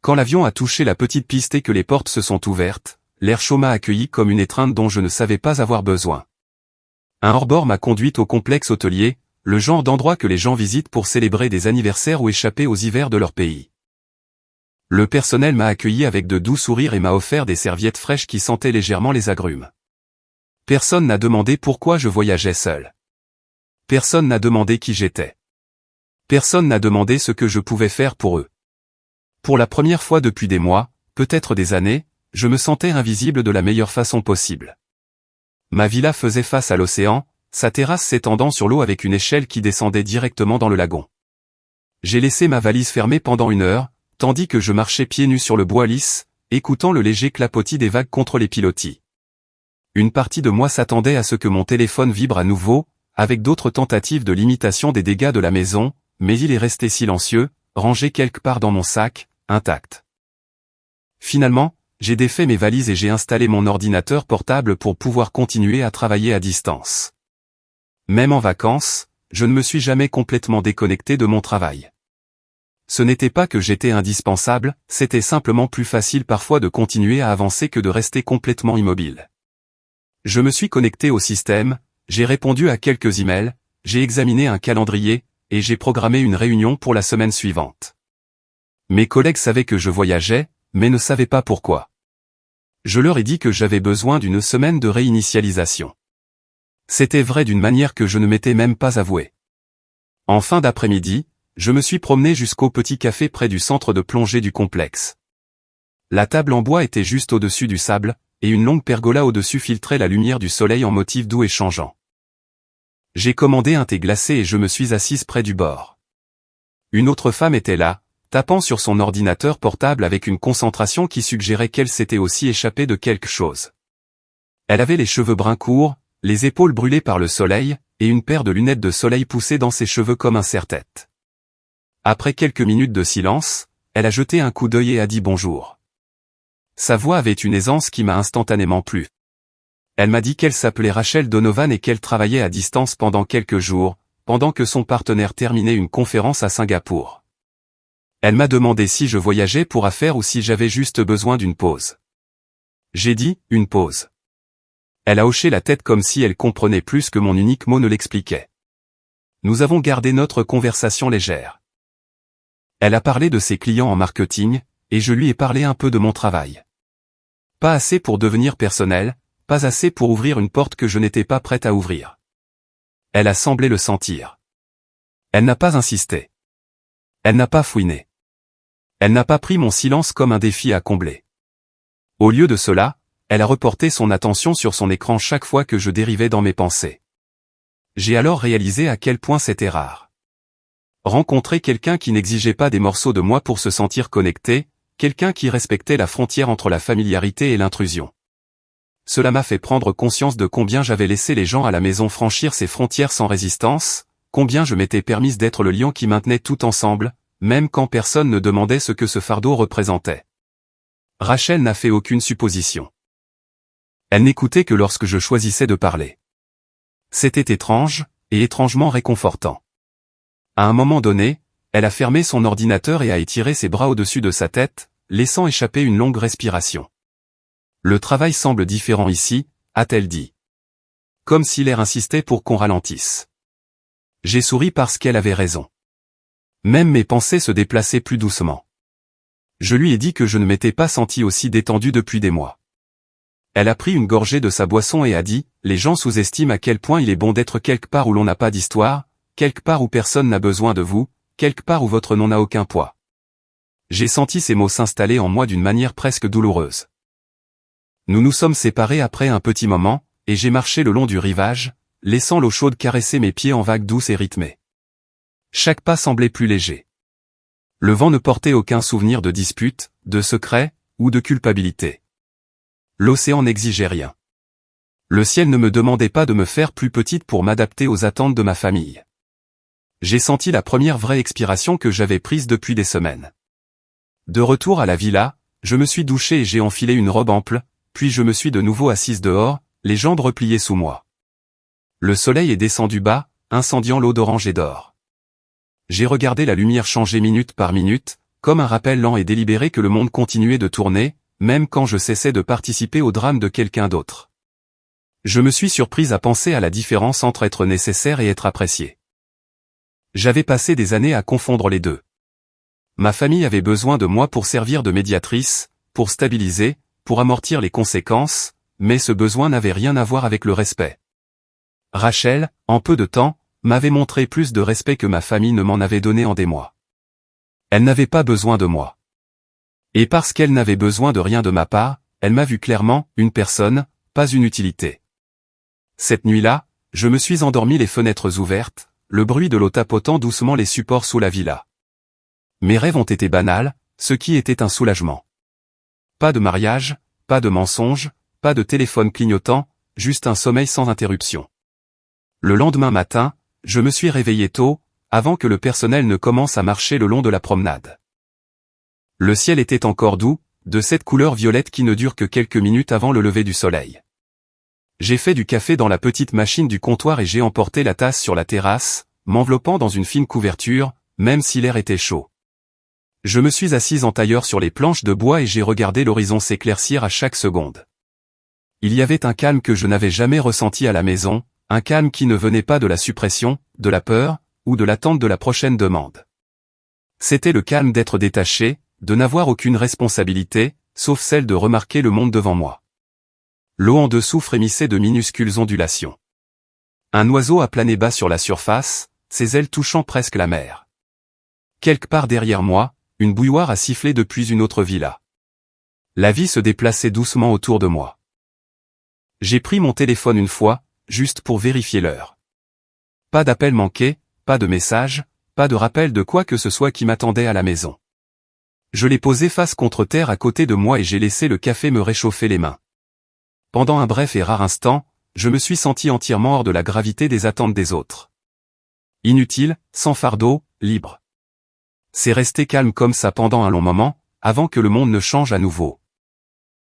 Quand l'avion a touché la petite piste et que les portes se sont ouvertes, l'air chaud m'a accueilli comme une étreinte dont je ne savais pas avoir besoin. Un hors-bord m'a conduite au complexe hôtelier, le genre d'endroit que les gens visitent pour célébrer des anniversaires ou échapper aux hivers de leur pays. Le personnel m'a accueilli avec de doux sourires et m'a offert des serviettes fraîches qui sentaient légèrement les agrumes. Personne n'a demandé pourquoi je voyageais seul. Personne n'a demandé qui j'étais. Personne n'a demandé ce que je pouvais faire pour eux. Pour la première fois depuis des mois, peut-être des années, je me sentais invisible de la meilleure façon possible. Ma villa faisait face à l'océan, sa terrasse s'étendant sur l'eau avec une échelle qui descendait directement dans le lagon. J'ai laissé ma valise fermée pendant 1 heure, tandis que je marchais pieds nus sur le bois lisse, écoutant le léger clapotis des vagues contre les pilotis. Une partie de moi s'attendait à ce que mon téléphone vibre à nouveau, avec d'autres tentatives de limitation des dégâts de la maison, mais il est resté silencieux, rangé quelque part dans mon sac, intact. Finalement, j'ai défait mes valises et j'ai installé mon ordinateur portable pour pouvoir continuer à travailler à distance. Même en vacances, je ne me suis jamais complètement déconnecté de mon travail. Ce n'était pas que j'étais indispensable, c'était simplement plus facile parfois de continuer à avancer que de rester complètement immobile. Je me suis connecté au système, j'ai répondu à quelques emails, j'ai examiné un calendrier, et j'ai programmé une réunion pour la semaine suivante. Mes collègues savaient que je voyageais, mais ne savaient pas pourquoi. Je leur ai dit que j'avais besoin d'une semaine de réinitialisation. C'était vrai d'une manière que je ne m'étais même pas avoué. En fin d'après-midi, je me suis promené jusqu'au petit café près du centre de plongée du complexe. La table en bois était juste au-dessus du sable, et une longue pergola au-dessus filtrait la lumière du soleil en motif doux et changeant. J'ai commandé un thé glacé et je me suis assise près du bord. Une autre femme était là, tapant sur son ordinateur portable avec une concentration qui suggérait qu'elle s'était aussi échappée de quelque chose. Elle avait les cheveux bruns courts, les épaules brûlées par le soleil, et une paire de lunettes de soleil poussées dans ses cheveux comme un serre-tête. Après quelques minutes de silence, elle a jeté un coup d'œil et a dit bonjour. Sa voix avait une aisance qui m'a instantanément plu. Elle m'a dit qu'elle s'appelait Rachel Donovan et qu'elle travaillait à distance pendant quelques jours, pendant que son partenaire terminait une conférence à Singapour. Elle m'a demandé si je voyageais pour affaires ou si j'avais juste besoin d'une pause. J'ai dit, une pause. Elle a hoché la tête comme si elle comprenait plus que mon unique mot ne l'expliquait. Nous avons gardé notre conversation légère. Elle a parlé de ses clients en marketing, et je lui ai parlé un peu de mon travail. Pas assez pour devenir personnel, pas assez pour ouvrir une porte que je n'étais pas prête à ouvrir. Elle a semblé le sentir. Elle n'a pas insisté. Elle n'a pas fouiné. Elle n'a pas pris mon silence comme un défi à combler. Au lieu de cela, elle a reporté son attention sur son écran chaque fois que je dérivais dans mes pensées. J'ai alors réalisé à quel point c'était rare. Rencontrer quelqu'un qui n'exigeait pas des morceaux de moi pour se sentir connecté, quelqu'un qui respectait la frontière entre la familiarité et l'intrusion. Cela m'a fait prendre conscience de combien j'avais laissé les gens à la maison franchir ces frontières sans résistance, combien je m'étais permise d'être le lion qui maintenait tout ensemble, même quand personne ne demandait ce que ce fardeau représentait. Rachel n'a fait aucune supposition. Elle n'écoutait que lorsque je choisissais de parler. C'était étrange, et étrangement réconfortant. À un moment donné, elle a fermé son ordinateur et a étiré ses bras au-dessus de sa tête, laissant échapper une longue respiration. Le travail semble différent ici, a-t-elle dit. Comme si l'air insistait pour qu'on ralentisse. J'ai souri parce qu'elle avait raison. Même mes pensées se déplaçaient plus doucement. Je lui ai dit que je ne m'étais pas senti aussi détendu depuis des mois. Elle a pris une gorgée de sa boisson et a dit, les gens sous-estiment à quel point il est bon d'être quelque part où l'on n'a pas d'histoire, quelque part où personne n'a besoin de vous, quelque part où votre nom n'a aucun poids. J'ai senti ces mots s'installer en moi d'une manière presque douloureuse. Nous nous sommes séparés après un petit moment, et j'ai marché le long du rivage, laissant l'eau chaude caresser mes pieds en vagues douces et rythmées. Chaque pas semblait plus léger. Le vent ne portait aucun souvenir de dispute, de secret, ou de culpabilité. L'océan n'exigeait rien. Le ciel ne me demandait pas de me faire plus petite pour m'adapter aux attentes de ma famille. J'ai senti la première vraie expiration que j'avais prise depuis des semaines. De retour à la villa, je me suis douché et j'ai enfilé une robe ample, puis je me suis de nouveau assise dehors, les jambes repliées sous moi. Le soleil est descendu bas, incendiant l'eau d'orange et d'or. J'ai regardé la lumière changer minute par minute, comme un rappel lent et délibéré que le monde continuait de tourner, même quand je cessais de participer au drame de quelqu'un d'autre. Je me suis surprise à penser à la différence entre être nécessaire et être apprécié. J'avais passé des années à confondre les deux. Ma famille avait besoin de moi pour servir de médiatrice, pour stabiliser, pour amortir les conséquences, mais ce besoin n'avait rien à voir avec le respect. Rachel, en peu de temps, m'avait montré plus de respect que ma famille ne m'en avait donné en des mois. Elle n'avait pas besoin de moi. Et parce qu'elle n'avait besoin de rien de ma part, elle m'a vu clairement, une personne, pas une utilité. Cette nuit-là, je me suis endormi les fenêtres ouvertes, le bruit de l'eau tapotant doucement les supports sous la villa. Mes rêves ont été banals, ce qui était un soulagement. Pas de mariage, pas de mensonges, pas de téléphone clignotant, juste un sommeil sans interruption. Le lendemain matin, je me suis réveillé tôt, avant que le personnel ne commence à marcher le long de la promenade. Le ciel était encore doux, de cette couleur violette qui ne dure que quelques minutes avant le lever du soleil. J'ai fait du café dans la petite machine du comptoir et j'ai emporté la tasse sur la terrasse, m'enveloppant dans une fine couverture, même si l'air était chaud. Je me suis assise en tailleur sur les planches de bois et j'ai regardé l'horizon s'éclaircir à chaque seconde. Il y avait un calme que je n'avais jamais ressenti à la maison, un calme qui ne venait pas de la suppression, de la peur, ou de l'attente de la prochaine demande. C'était le calme d'être détaché, de n'avoir aucune responsabilité, sauf celle de remarquer le monde devant moi. L'eau en dessous frémissait de minuscules ondulations. Un oiseau a plané bas sur la surface, ses ailes touchant presque la mer. Quelque part derrière moi, une bouilloire a sifflé depuis une autre villa. La vie se déplaçait doucement autour de moi. J'ai pris mon téléphone une fois, juste pour vérifier l'heure. Pas d'appel manqué, pas de message, pas de rappel de quoi que ce soit qui m'attendait à la maison. Je l'ai posé face contre terre à côté de moi et j'ai laissé le café me réchauffer les mains. Pendant un bref et rare instant, je me suis senti entièrement hors de la gravité des attentes des autres. Inutile, sans fardeau, libre. C'est resté calme comme ça pendant un long moment, avant que le monde ne change à nouveau.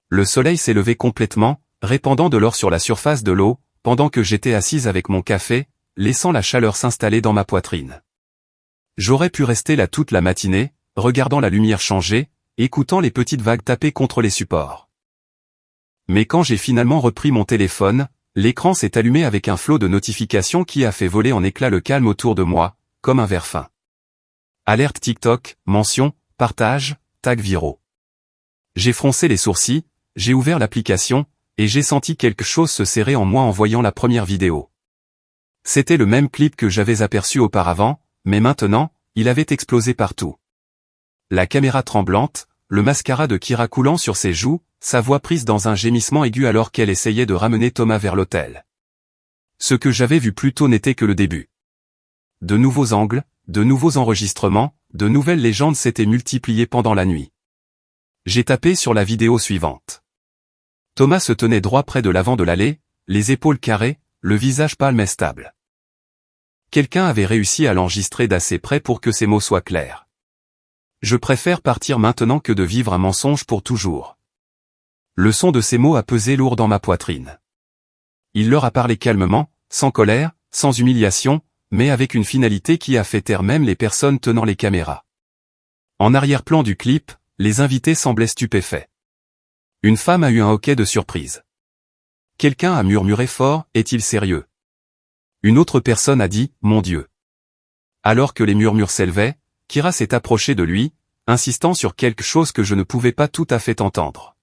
Le soleil s'est levé complètement, répandant de l'or sur la surface de l'eau, pendant que j'étais assise avec mon café, laissant la chaleur s'installer dans ma poitrine. J'aurais pu rester là toute la matinée, regardant la lumière changer, écoutant les petites vagues taper contre les supports. Mais quand j'ai finalement repris mon téléphone, l'écran s'est allumé avec un flot de notifications qui a fait voler en éclats le calme autour de moi, comme un ver fin. Alerte TikTok, mention, partage, tag viraux. J'ai froncé les sourcils, j'ai ouvert l'application, et j'ai senti quelque chose se serrer en moi en voyant la première vidéo. C'était le même clip que j'avais aperçu auparavant, mais maintenant, il avait explosé partout. La caméra tremblante, le mascara de Kira coulant sur ses joues, sa voix prise dans un gémissement aigu alors qu'elle essayait de ramener Thomas vers l'hôtel. Ce que j'avais vu plus tôt n'était que le début. De nouveaux angles, de nouveaux enregistrements, de nouvelles légendes s'étaient multipliées pendant la nuit. J'ai tapé sur la vidéo suivante. Thomas se tenait droit près de l'avant de l'allée, les épaules carrées, le visage pâle mais stable. Quelqu'un avait réussi à l'enregistrer d'assez près pour que ses mots soient clairs. Je préfère partir maintenant que de vivre un mensonge pour toujours. Le son de ces mots a pesé lourd dans ma poitrine. Il leur a parlé calmement, sans colère, sans humiliation, mais avec une finalité qui a fait taire même les personnes tenant les caméras. En arrière-plan du clip, les invités semblaient stupéfaits. Une femme a eu un hoquet de surprise. Quelqu'un a murmuré fort, est-il sérieux? Une autre personne a dit, mon Dieu. Alors que les murmures s'élevaient, Kira s'est approché de lui, insistant sur quelque chose que je ne pouvais pas tout à fait entendre.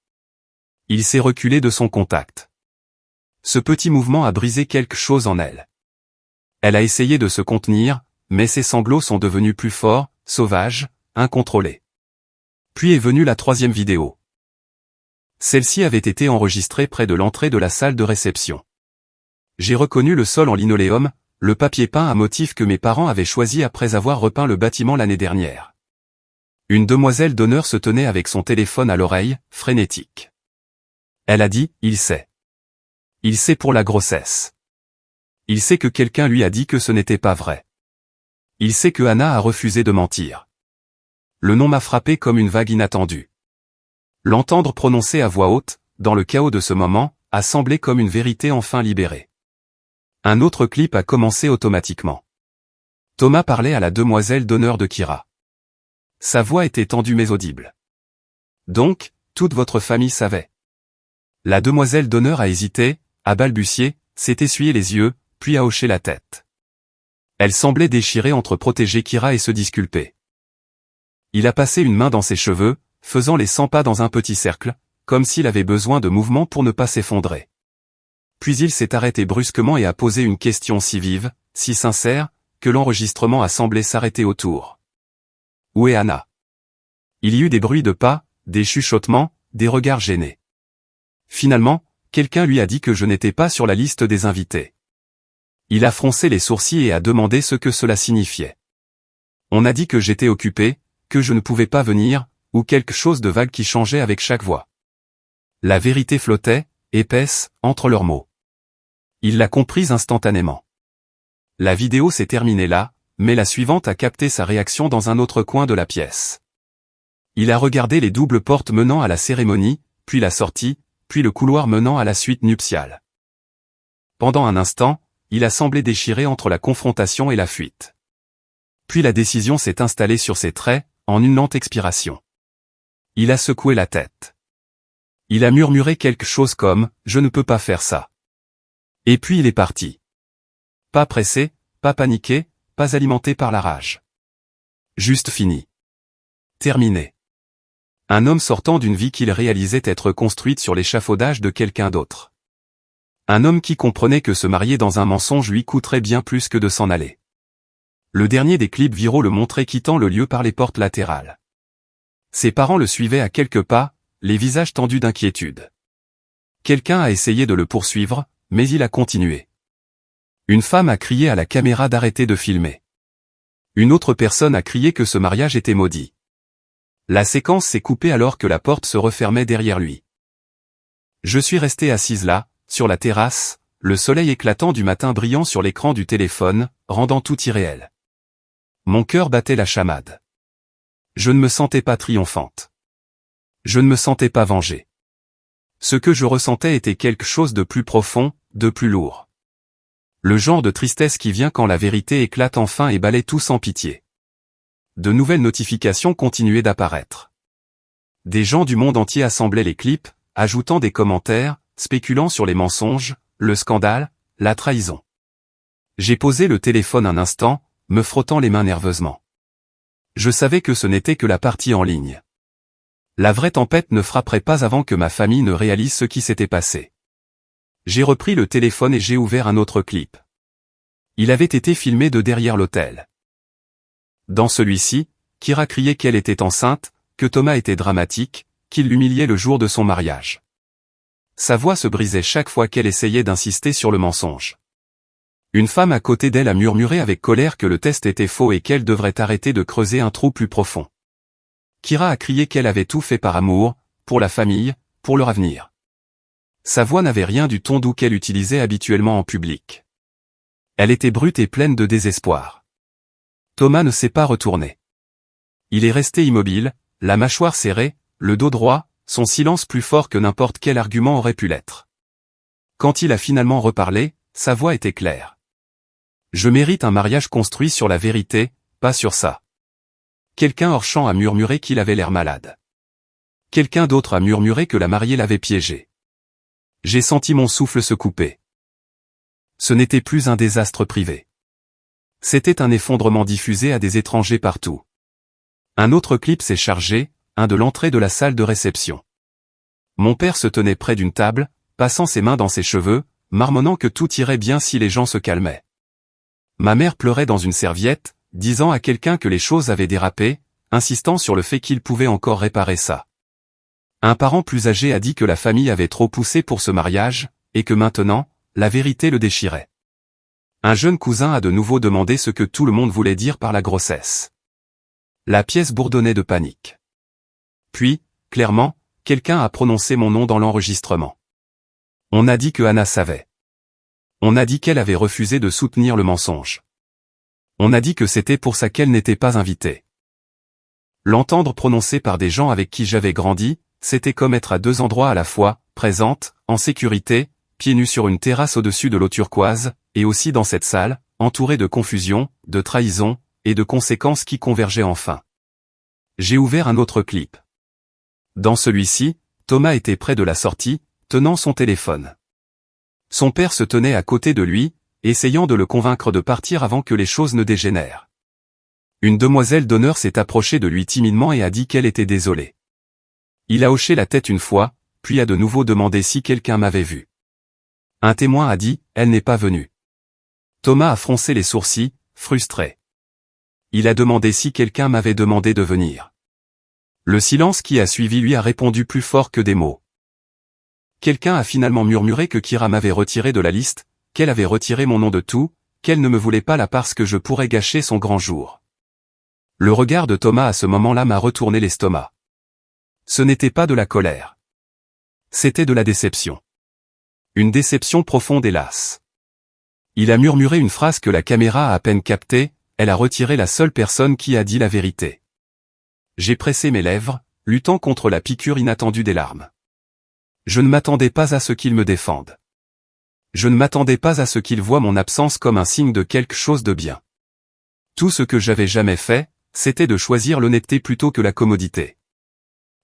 Il s'est reculé de son contact. Ce petit mouvement a brisé quelque chose en elle. Elle a essayé de se contenir, mais ses sanglots sont devenus plus forts, sauvages, incontrôlés. Puis est venue la troisième vidéo. Celle-ci avait été enregistrée près de l'entrée de la salle de réception. J'ai reconnu le sol en linoléum, le papier peint à motif que mes parents avaient choisi après avoir repeint le bâtiment l'année dernière. Une demoiselle d'honneur se tenait avec son téléphone à l'oreille, frénétique. Elle a dit, il sait. Il sait pour la grossesse. Il sait que quelqu'un lui a dit que ce n'était pas vrai. Il sait que Anna a refusé de mentir. Le nom m'a frappé comme une vague inattendue. L'entendre prononcer à voix haute, dans le chaos de ce moment, a semblé comme une vérité enfin libérée. Un autre clip a commencé automatiquement. Thomas parlait à la demoiselle d'honneur de Kira. Sa voix était tendue mais audible. Donc, toute votre famille savait. La demoiselle d'honneur a hésité, a balbutié, s'est essuyé les yeux, puis a hoché la tête. Elle semblait déchirée entre protéger Kira et se disculper. Il a passé une main dans ses cheveux, faisant les 100 pas dans un petit cercle, comme s'il avait besoin de mouvement pour ne pas s'effondrer. Puis il s'est arrêté brusquement et a posé une question si vive, si sincère, que l'enregistrement a semblé s'arrêter autour. Où est Anna? Il y eut des bruits de pas, des chuchotements, des regards gênés. Finalement, quelqu'un lui a dit que je n'étais pas sur la liste des invités. Il a froncé les sourcils et a demandé ce que cela signifiait. On a dit que j'étais occupé, que je ne pouvais pas venir, ou quelque chose de vague qui changeait avec chaque voix. La vérité flottait, épaisse, entre leurs mots. Il l'a comprise instantanément. La vidéo s'est terminée là, mais la suivante a capté sa réaction dans un autre coin de la pièce. Il a regardé les doubles portes menant à la cérémonie, puis la sortie, puis le couloir menant à la suite nuptiale. Pendant un instant, il a semblé déchiré entre la confrontation et la fuite. Puis la décision s'est installée sur ses traits, en une lente expiration. Il a secoué la tête. Il a murmuré quelque chose comme « Je ne peux pas faire ça ». Et puis il est parti. Pas pressé, pas paniqué, pas alimenté par la rage. Juste fini. Terminé. Un homme sortant d'une vie qu'il réalisait être construite sur l'échafaudage de quelqu'un d'autre. Un homme qui comprenait que se marier dans un mensonge lui coûterait bien plus que de s'en aller. Le dernier des clips viraux le montrait quittant le lieu par les portes latérales. Ses parents le suivaient à quelques pas, les visages tendus d'inquiétude. Quelqu'un a essayé de le poursuivre, mais il a continué. Une femme a crié à la caméra d'arrêter de filmer. Une autre personne a crié que ce mariage était maudit. La séquence s'est coupée alors que la porte se refermait derrière lui. Je suis resté assise là, sur la terrasse, le soleil éclatant du matin brillant sur l'écran du téléphone, rendant tout irréel. Mon cœur battait la chamade. Je ne me sentais pas triomphante. Je ne me sentais pas vengée. Ce que je ressentais était quelque chose de plus profond, de plus lourd. Le genre de tristesse qui vient quand la vérité éclate enfin et balaie tout sans pitié. De nouvelles notifications continuaient d'apparaître. Des gens du monde entier assemblaient les clips, ajoutant des commentaires, spéculant sur les mensonges, le scandale, la trahison. J'ai posé le téléphone un instant, me frottant les mains nerveusement. Je savais que ce n'était que la partie en ligne. La vraie tempête ne frapperait pas avant que ma famille ne réalise ce qui s'était passé. J'ai repris le téléphone et j'ai ouvert un autre clip. Il avait été filmé de derrière l'hôtel. Dans celui-ci, Kira criait qu'elle était enceinte, que Thomas était dramatique, qu'il l'humiliait le jour de son mariage. Sa voix se brisait chaque fois qu'elle essayait d'insister sur le mensonge. Une femme à côté d'elle a murmuré avec colère que le test était faux et qu'elle devrait arrêter de creuser un trou plus profond. Kira a crié qu'elle avait tout fait par amour, pour la famille, pour leur avenir. Sa voix n'avait rien du ton doux qu'elle utilisait habituellement en public. Elle était brute et pleine de désespoir. Thomas ne s'est pas retourné. Il est resté immobile, la mâchoire serrée, le dos droit, son silence plus fort que n'importe quel argument aurait pu l'être. Quand il a finalement reparlé, sa voix était claire. Je mérite un mariage construit sur la vérité, pas sur ça. Quelqu'un hors champ a murmuré qu'il avait l'air malade. Quelqu'un d'autre a murmuré que la mariée l'avait piégé. J'ai senti mon souffle se couper. Ce n'était plus un désastre privé. C'était un effondrement diffusé à des étrangers partout. Un autre clip s'est chargé, un de l'entrée de la salle de réception. Mon père se tenait près d'une table, passant ses mains dans ses cheveux, marmonnant que tout irait bien si les gens se calmaient. Ma mère pleurait dans une serviette, disant à quelqu'un que les choses avaient dérapé, insistant sur le fait qu'il pouvait encore réparer ça. Un parent plus âgé a dit que la famille avait trop poussé pour ce mariage, et que maintenant, la vérité le déchirait. Un jeune cousin a de nouveau demandé ce que tout le monde voulait dire par la grossesse. La pièce bourdonnait de panique. Puis, clairement, quelqu'un a prononcé mon nom dans l'enregistrement. On a dit que Anna savait. On a dit qu'elle avait refusé de soutenir le mensonge. On a dit que c'était pour ça qu'elle n'était pas invitée. L'entendre prononcer par des gens avec qui j'avais grandi, c'était comme être à deux endroits à la fois, présente, en sécurité, pieds nus sur une terrasse au-dessus de l'eau turquoise, et aussi dans cette salle, entourée de confusion, de trahison, et de conséquences qui convergeaient enfin. J'ai ouvert un autre clip. Dans celui-ci, Thomas était près de la sortie, tenant son téléphone. Son père se tenait à côté de lui, essayant de le convaincre de partir avant que les choses ne dégénèrent. Une demoiselle d'honneur s'est approchée de lui timidement et a dit qu'elle était désolée. Il a hoché la tête une fois, puis a de nouveau demandé si quelqu'un m'avait vu. Un témoin a dit, elle n'est pas venue. Thomas a froncé les sourcils, frustré. Il a demandé si quelqu'un m'avait demandé de venir. Le silence qui a suivi lui a répondu plus fort que des mots. Quelqu'un a finalement murmuré que Kira m'avait retiré de la liste, qu'elle avait retiré mon nom de tout, qu'elle ne me voulait pas là parce que je pourrais gâcher son grand jour. Le regard de Thomas à ce moment-là m'a retourné l'estomac. Ce n'était pas de la colère. C'était de la déception. Une déception profonde et lasse. Il a murmuré une phrase que la caméra a à peine captée, elle a retiré la seule personne qui a dit la vérité. J'ai pressé mes lèvres, luttant contre la piqûre inattendue des larmes. Je ne m'attendais pas à ce qu'il me défende. Je ne m'attendais pas à ce qu'il voie mon absence comme un signe de quelque chose de bien. Tout ce que j'avais jamais fait, c'était de choisir l'honnêteté plutôt que la commodité.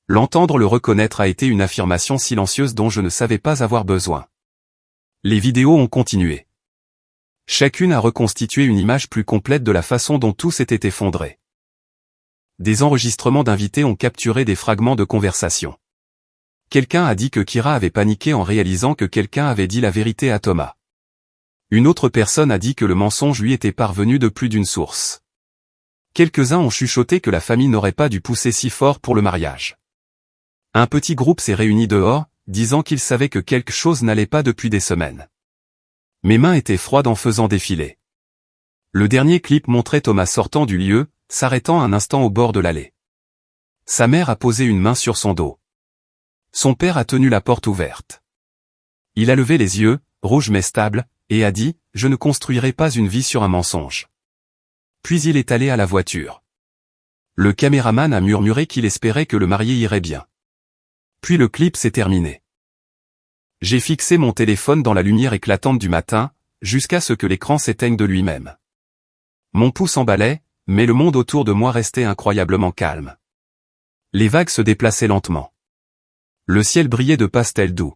L'entendre le reconnaître a été une affirmation silencieuse dont je ne savais pas avoir besoin. Les vidéos ont continué. Chacune a reconstitué une image plus complète de la façon dont tout s'était effondré. Des enregistrements d'invités ont capturé des fragments de conversation. Quelqu'un a dit que Kira avait paniqué en réalisant que quelqu'un avait dit la vérité à Thomas. Une autre personne a dit que le mensonge lui était parvenu de plus d'une source. Quelques-uns ont chuchoté que la famille n'aurait pas dû pousser si fort pour le mariage. Un petit groupe s'est réuni dehors, disant qu'il savait que quelque chose n'allait pas depuis des semaines. Mes mains étaient froides en faisant défiler. Le dernier clip montrait Thomas sortant du lieu, s'arrêtant un instant au bord de l'allée. Sa mère a posé une main sur son dos. Son père a tenu la porte ouverte. Il a levé les yeux, rouge mais stable, et a dit « Je ne construirai pas une vie sur un mensonge ». Puis il est allé à la voiture. Le caméraman a murmuré qu'il espérait que le marié irait bien. Puis le clip s'est terminé. J'ai fixé mon téléphone dans la lumière éclatante du matin, jusqu'à ce que l'écran s'éteigne de lui-même. Mon pouls emballait, mais le monde autour de moi restait incroyablement calme. Les vagues se déplaçaient lentement. Le ciel brillait de pastel doux.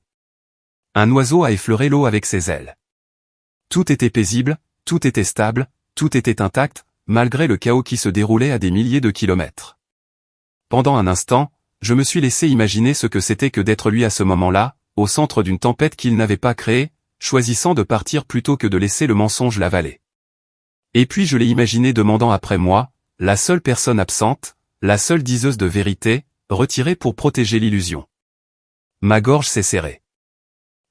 Un oiseau a effleuré l'eau avec ses ailes. Tout était paisible, tout était stable, tout était intact, malgré le chaos qui se déroulait à des milliers de kilomètres. Pendant un instant, je me suis laissé imaginer ce que c'était que d'être lui à ce moment-là, au centre d'une tempête qu'il n'avait pas créée, choisissant de partir plutôt que de laisser le mensonge l'avaler. Et puis je l'ai imaginé demandant après moi, la seule personne absente, la seule diseuse de vérité, retirée pour protéger l'illusion. Ma gorge s'est serrée.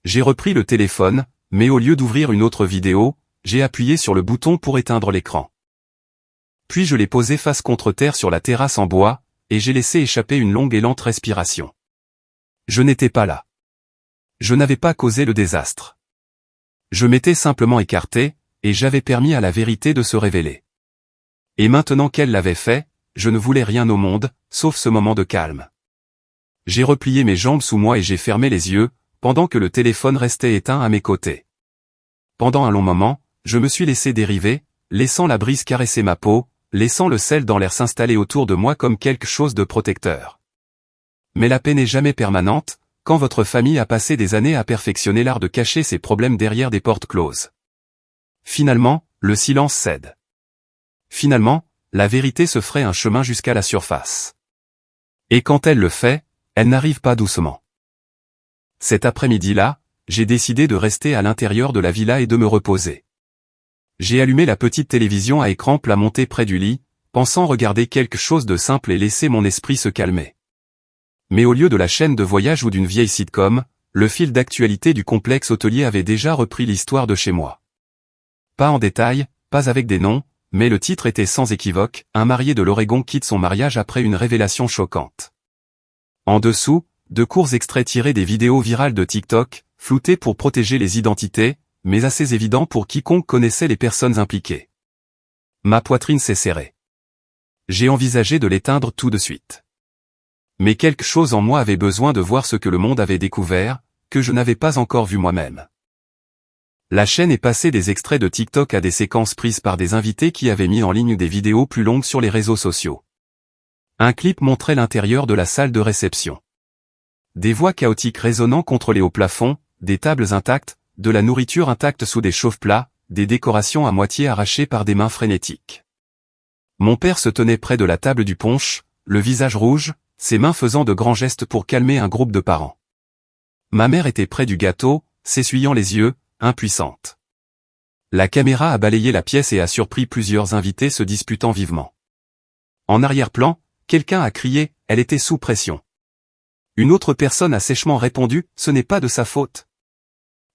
J'ai repris le téléphone, mais au lieu d'ouvrir une autre vidéo, j'ai appuyé sur le bouton pour éteindre l'écran. Puis je l'ai posé face contre terre sur la terrasse en bois, et j'ai laissé échapper une longue et lente respiration. Je n'étais pas là. Je n'avais pas causé le désastre. Je m'étais simplement écarté, et j'avais permis à la vérité de se révéler. Et maintenant qu'elle l'avait fait, je ne voulais rien au monde, sauf ce moment de calme. J'ai replié mes jambes sous moi et j'ai fermé les yeux, pendant que le téléphone restait éteint à mes côtés. Pendant un long moment, je me suis laissé dériver, laissant la brise caresser ma peau, laissant le sel dans l'air s'installer autour de moi comme quelque chose de protecteur. Mais la paix n'est jamais permanente, quand votre famille a passé des années à perfectionner l'art de cacher ses problèmes derrière des portes closes. Finalement, le silence cède. Finalement, la vérité se fraye un chemin jusqu'à la surface. Et quand elle le fait, elle n'arrive pas doucement. Cet après-midi-là, j'ai décidé de rester à l'intérieur de la villa et de me reposer. J'ai allumé la petite télévision à écran plat montée près du lit, pensant regarder quelque chose de simple et laisser mon esprit se calmer. Mais au lieu de la chaîne de voyage ou d'une vieille sitcom, le fil d'actualité du complexe hôtelier avait déjà repris l'histoire de chez moi. Pas en détail, pas avec des noms, mais le titre était sans équivoque, un marié de l'Oregon quitte son mariage après une révélation choquante. En dessous, de courts extraits tirés des vidéos virales de TikTok, floutés pour protéger les identités, mais assez évidents pour quiconque connaissait les personnes impliquées. Ma poitrine s'est serrée. J'ai envisagé de l'éteindre tout de suite. Mais quelque chose en moi avait besoin de voir ce que le monde avait découvert, que je n'avais pas encore vu moi-même. La chaîne est passée des extraits de TikTok à des séquences prises par des invités qui avaient mis en ligne des vidéos plus longues sur les réseaux sociaux. Un clip montrait l'intérieur de la salle de réception. Des voix chaotiques résonnant contre les hauts plafonds, des tables intactes, de la nourriture intacte sous des chauffe-plats, des décorations à moitié arrachées par des mains frénétiques. Mon père se tenait près de la table du punch, le visage rouge, ses mains faisant de grands gestes pour calmer un groupe de parents. Ma mère était près du gâteau, s'essuyant les yeux, impuissante. La caméra a balayé la pièce et a surpris plusieurs invités se disputant vivement. En arrière-plan, quelqu'un a crié, elle était sous pression. Une autre personne a sèchement répondu, ce n'est pas de sa faute.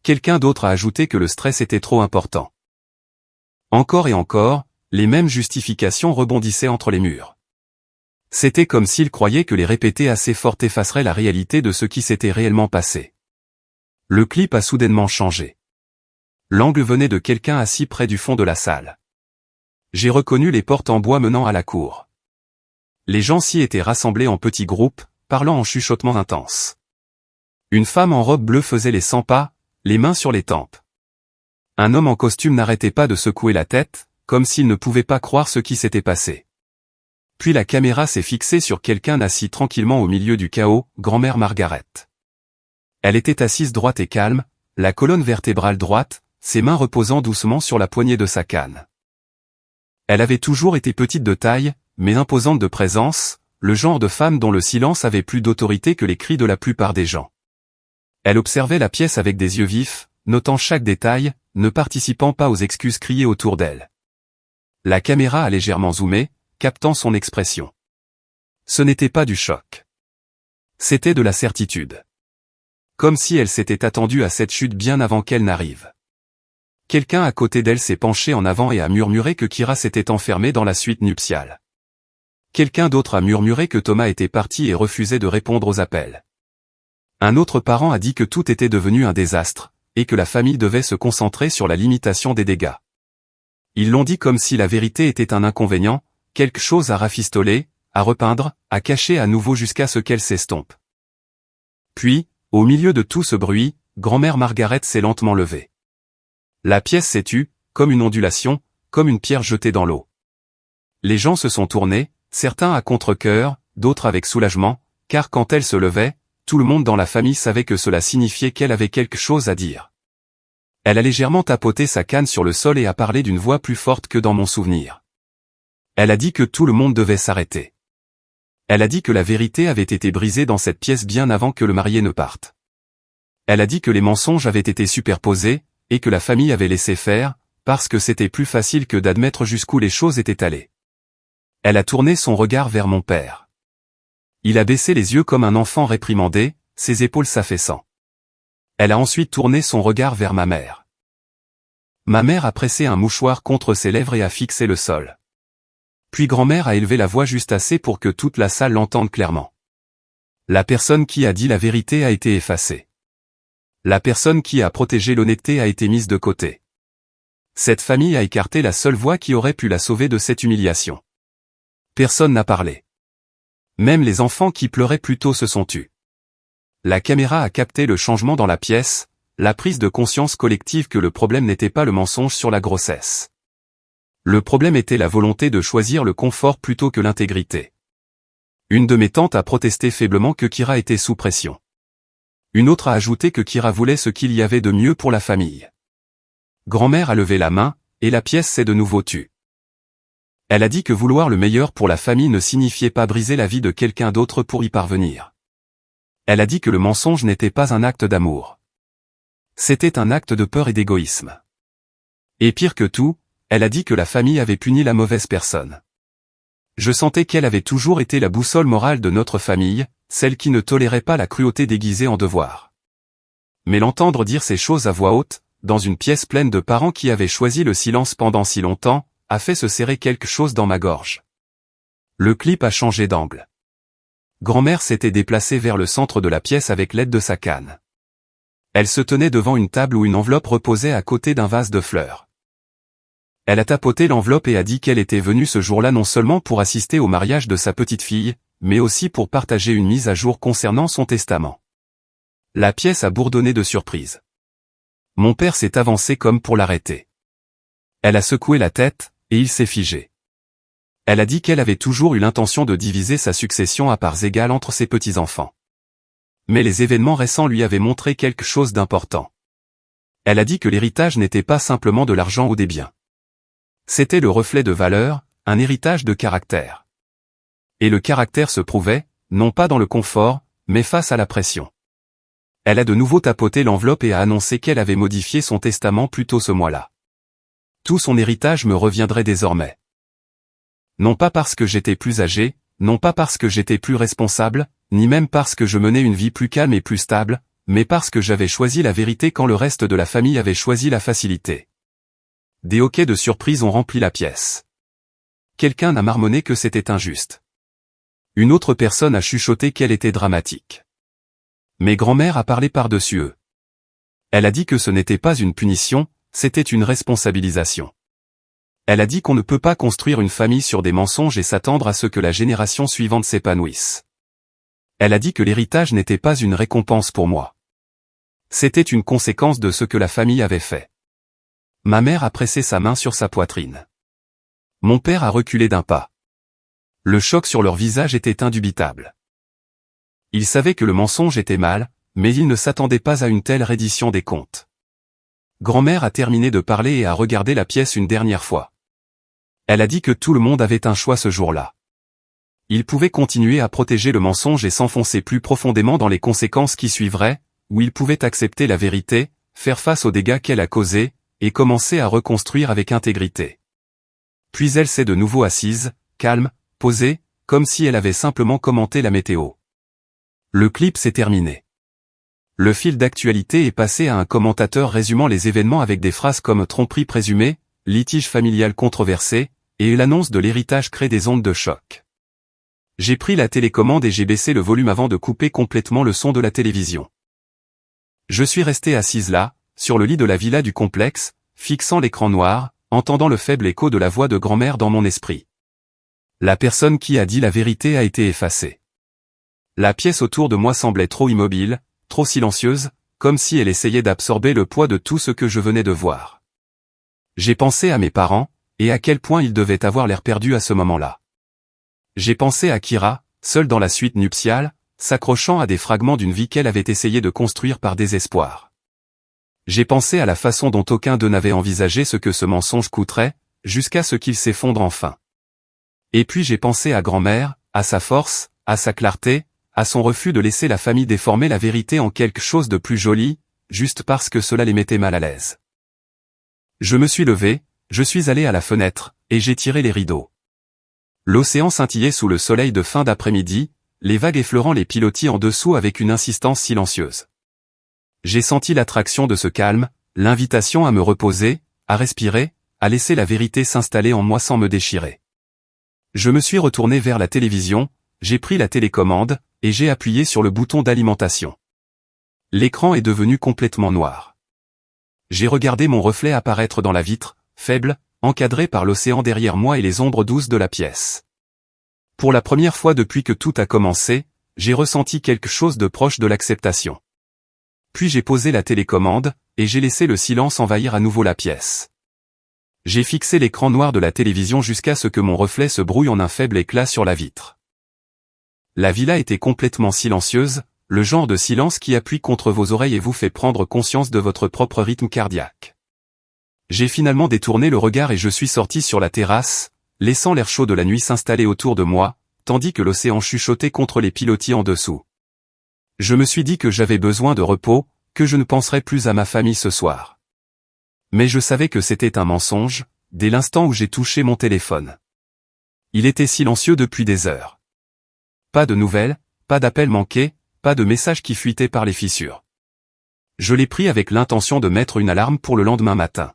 Quelqu'un d'autre a ajouté que le stress était trop important. Encore et encore, les mêmes justifications rebondissaient entre les murs. C'était comme s'ils croyaient que les répéter assez fort effacerait la réalité de ce qui s'était réellement passé. Le clip a soudainement changé. L'angle venait de quelqu'un assis près du fond de la salle. J'ai reconnu les portes en bois menant à la cour. Les gens s'y étaient rassemblés en petits groupes, parlant en chuchotements intenses. Une femme en robe bleue faisait les 100 pas, les mains sur les tempes. Un homme en costume n'arrêtait pas de secouer la tête, comme s'il ne pouvait pas croire ce qui s'était passé. Puis la caméra s'est fixée sur quelqu'un assis tranquillement au milieu du chaos, grand-mère Margaret. Elle était assise droite et calme, la colonne vertébrale droite, ses mains reposant doucement sur la poignée de sa canne. Elle avait toujours été petite de taille, mais imposante de présence, le genre de femme dont le silence avait plus d'autorité que les cris de la plupart des gens. Elle observait la pièce avec des yeux vifs, notant chaque détail, ne participant pas aux excuses criées autour d'elle. La caméra a légèrement zoomé, captant son expression. Ce n'était pas du choc. C'était de la certitude. Comme si elle s'était attendue à cette chute bien avant qu'elle n'arrive. Quelqu'un à côté d'elle s'est penché en avant et a murmuré que Kira s'était enfermée dans la suite nuptiale. Quelqu'un d'autre a murmuré que Thomas était parti et refusait de répondre aux appels. Un autre parent a dit que tout était devenu un désastre, et que la famille devait se concentrer sur la limitation des dégâts. Ils l'ont dit comme si la vérité était un inconvénient, quelque chose à rafistoler, à repeindre, à cacher à nouveau jusqu'à ce qu'elle s'estompe. Puis, au milieu de tout ce bruit, grand-mère Margaret s'est lentement levée. La pièce s'est tue, comme une ondulation, comme une pierre jetée dans l'eau. Les gens se sont tournés, certains à contre-cœur, d'autres avec soulagement, car quand elle se levait, tout le monde dans la famille savait que cela signifiait qu'elle avait quelque chose à dire. Elle a légèrement tapoté sa canne sur le sol et a parlé d'une voix plus forte que dans mon souvenir. Elle a dit que tout le monde devait s'arrêter. Elle a dit que la vérité avait été brisée dans cette pièce bien avant que le marié ne parte. Elle a dit que les mensonges avaient été superposés, et que la famille avait laissé faire, parce que c'était plus facile que d'admettre jusqu'où les choses étaient allées. Elle a tourné son regard vers mon père. Il a baissé les yeux comme un enfant réprimandé, ses épaules s'affaissant. Elle a ensuite tourné son regard vers ma mère. Ma mère a pressé un mouchoir contre ses lèvres et a fixé le sol. Puis grand-mère a élevé la voix juste assez pour que toute la salle l'entende clairement. La personne qui a dit la vérité a été effacée. La personne qui a protégé l'honnêteté a été mise de côté. Cette famille a écarté la seule voix qui aurait pu la sauver de cette humiliation. Personne n'a parlé. Même les enfants qui pleuraient plus tôt se sont tus. La caméra a capté le changement dans la pièce, la prise de conscience collective que le problème n'était pas le mensonge sur la grossesse. Le problème était la volonté de choisir le confort plutôt que l'intégrité. Une de mes tantes a protesté faiblement que Kira était sous pression. Une autre a ajouté que Kira voulait ce qu'il y avait de mieux pour la famille. Grand-mère a levé la main, et la pièce s'est de nouveau tue. Elle a dit que vouloir le meilleur pour la famille ne signifiait pas briser la vie de quelqu'un d'autre pour y parvenir. Elle a dit que le mensonge n'était pas un acte d'amour. C'était un acte de peur et d'égoïsme. Et pire que tout, elle a dit que la famille avait puni la mauvaise personne. Je sentais qu'elle avait toujours été la boussole morale de notre famille, celle qui ne tolérait pas la cruauté déguisée en devoir. Mais l'entendre dire ces choses à voix haute, dans une pièce pleine de parents qui avaient choisi le silence pendant si longtemps, a fait se serrer quelque chose dans ma gorge. Le clip a changé d'angle. Grand-mère s'était déplacée vers le centre de la pièce avec l'aide de sa canne. Elle se tenait devant une table où une enveloppe reposait à côté d'un vase de fleurs. Elle a tapoté l'enveloppe et a dit qu'elle était venue ce jour-là non seulement pour assister au mariage de sa petite fille, mais aussi pour partager une mise à jour concernant son testament. La pièce a bourdonné de surprise. Mon père s'est avancé comme pour l'arrêter. Elle a secoué la tête, et il s'est figé. Elle a dit qu'elle avait toujours eu l'intention de diviser sa succession à parts égales entre ses petits-enfants. Mais les événements récents lui avaient montré quelque chose d'important. Elle a dit que l'héritage n'était pas simplement de l'argent ou des biens. C'était le reflet de valeurs, un héritage de caractère. Et le caractère se prouvait, non pas dans le confort, mais face à la pression. Elle a de nouveau tapoté l'enveloppe et a annoncé qu'elle avait modifié son testament plus tôt ce mois-là. Tout son héritage me reviendrait désormais. Non pas parce que j'étais plus âgé, non pas parce que j'étais plus responsable, ni même parce que je menais une vie plus calme et plus stable, mais parce que j'avais choisi la vérité quand le reste de la famille avait choisi la facilité. Des hoquets de surprise ont rempli la pièce. Quelqu'un a marmonné que c'était injuste. Une autre personne a chuchoté qu'elle était dramatique. Mais grand-mère a parlé par-dessus eux. Elle a dit que ce n'était pas une punition, c'était une responsabilisation. Elle a dit qu'on ne peut pas construire une famille sur des mensonges et s'attendre à ce que la génération suivante s'épanouisse. Elle a dit que l'héritage n'était pas une récompense pour moi. C'était une conséquence de ce que la famille avait fait. Ma mère a pressé sa main sur sa poitrine. Mon père a reculé d'un pas. Le choc sur leur visage était indubitable. Ils savaient que le mensonge était mal, mais ils ne s'attendaient pas à une telle reddition des comptes. Grand-mère a terminé de parler et a regardé la pièce une dernière fois. Elle a dit que tout le monde avait un choix ce jour-là. Il pouvait continuer à protéger le mensonge et s'enfoncer plus profondément dans les conséquences qui suivraient, ou il pouvait accepter la vérité, faire face aux dégâts qu'elle a causés, et commencer à reconstruire avec intégrité. Puis elle s'est de nouveau assise, calme, posée, comme si elle avait simplement commenté la météo. Le clip s'est terminé. Le fil d'actualité est passé à un commentateur résumant les événements avec des phrases comme tromperie présumée, litige familial controversé, et l'annonce de l'héritage crée des ondes de choc. J'ai pris la télécommande et j'ai baissé le volume avant de couper complètement le son de la télévision. Je suis resté assise là, sur le lit de la villa du complexe, fixant l'écran noir, entendant le faible écho de la voix de grand-mère dans mon esprit. La personne qui a dit la vérité a été effacée. La pièce autour de moi semblait trop immobile, trop silencieuse, comme si elle essayait d'absorber le poids de tout ce que je venais de voir. J'ai pensé à mes parents, et à quel point ils devaient avoir l'air perdus à ce moment-là. J'ai pensé à Kira, seule dans la suite nuptiale, s'accrochant à des fragments d'une vie qu'elle avait essayé de construire par désespoir. J'ai pensé à la façon dont aucun d'eux n'avait envisagé ce que ce mensonge coûterait, jusqu'à ce qu'il s'effondre enfin. Et puis j'ai pensé à grand-mère, à sa force, à sa clarté, à son refus de laisser la famille déformer la vérité en quelque chose de plus joli, juste parce que cela les mettait mal à l'aise. Je me suis levé, je suis allé à la fenêtre, et j'ai tiré les rideaux. L'océan scintillait sous le soleil de fin d'après-midi, les vagues effleurant les pilotis en dessous avec une insistance silencieuse. J'ai senti l'attraction de ce calme, l'invitation à me reposer, à respirer, à laisser la vérité s'installer en moi sans me déchirer. Je me suis retourné vers la télévision, j'ai pris la télécommande, et j'ai appuyé sur le bouton d'alimentation. L'écran est devenu complètement noir. J'ai regardé mon reflet apparaître dans la vitre, faible, encadré par l'océan derrière moi et les ombres douces de la pièce. Pour la première fois depuis que tout a commencé, j'ai ressenti quelque chose de proche de l'acceptation. Puis j'ai posé la télécommande, et j'ai laissé le silence envahir à nouveau la pièce. J'ai fixé l'écran noir de la télévision jusqu'à ce que mon reflet se brouille en un faible éclat sur la vitre. La villa était complètement silencieuse, le genre de silence qui appuie contre vos oreilles et vous fait prendre conscience de votre propre rythme cardiaque. J'ai finalement détourné le regard et je suis sorti sur la terrasse, laissant l'air chaud de la nuit s'installer autour de moi, tandis que l'océan chuchotait contre les pilotis en dessous. Je me suis dit que j'avais besoin de repos, que je ne penserais plus à ma famille ce soir. Mais je savais que c'était un mensonge, dès l'instant où j'ai touché mon téléphone. Il était silencieux depuis des heures. Pas de nouvelles, pas d'appels manqués, pas de messages qui fuitaient par les fissures. Je l'ai pris avec l'intention de mettre une alarme pour le lendemain matin.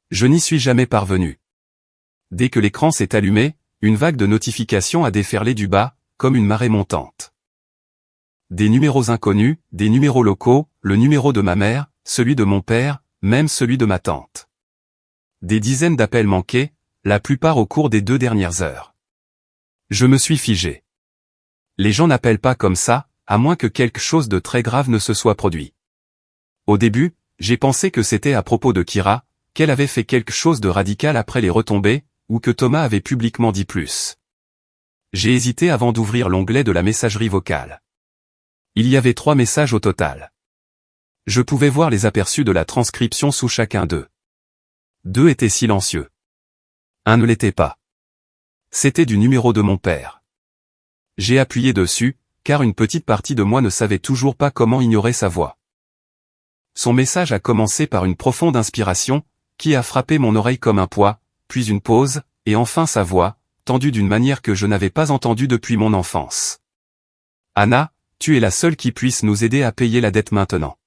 Je n'y suis jamais parvenu. Dès que l'écran s'est allumé, une vague de notifications a déferlé du bas, comme une marée montante. Des numéros inconnus, des numéros locaux, le numéro de ma mère, celui de mon père, même celui de ma tante. Des dizaines d'appels manqués, la plupart au cours des 2 dernières heures. Je me suis figé. Les gens n'appellent pas comme ça, à moins que quelque chose de très grave ne se soit produit. Au début, j'ai pensé que c'était à propos de Kira, qu'elle avait fait quelque chose de radical après les retombées, ou que Thomas avait publiquement dit plus. J'ai hésité avant d'ouvrir l'onglet de la messagerie vocale. Il y avait 3 messages au total. Je pouvais voir les aperçus de la transcription sous chacun d'eux. 2 étaient silencieux. 1 ne l'était pas. C'était du numéro de mon père. J'ai appuyé dessus, car une petite partie de moi ne savait toujours pas comment ignorer sa voix. Son message a commencé par une profonde inspiration, qui a frappé mon oreille comme un poids, puis une pause, et enfin sa voix, tendue d'une manière que je n'avais pas entendue depuis mon enfance. Anna, tu es la seule qui puisse nous aider à payer la dette maintenant.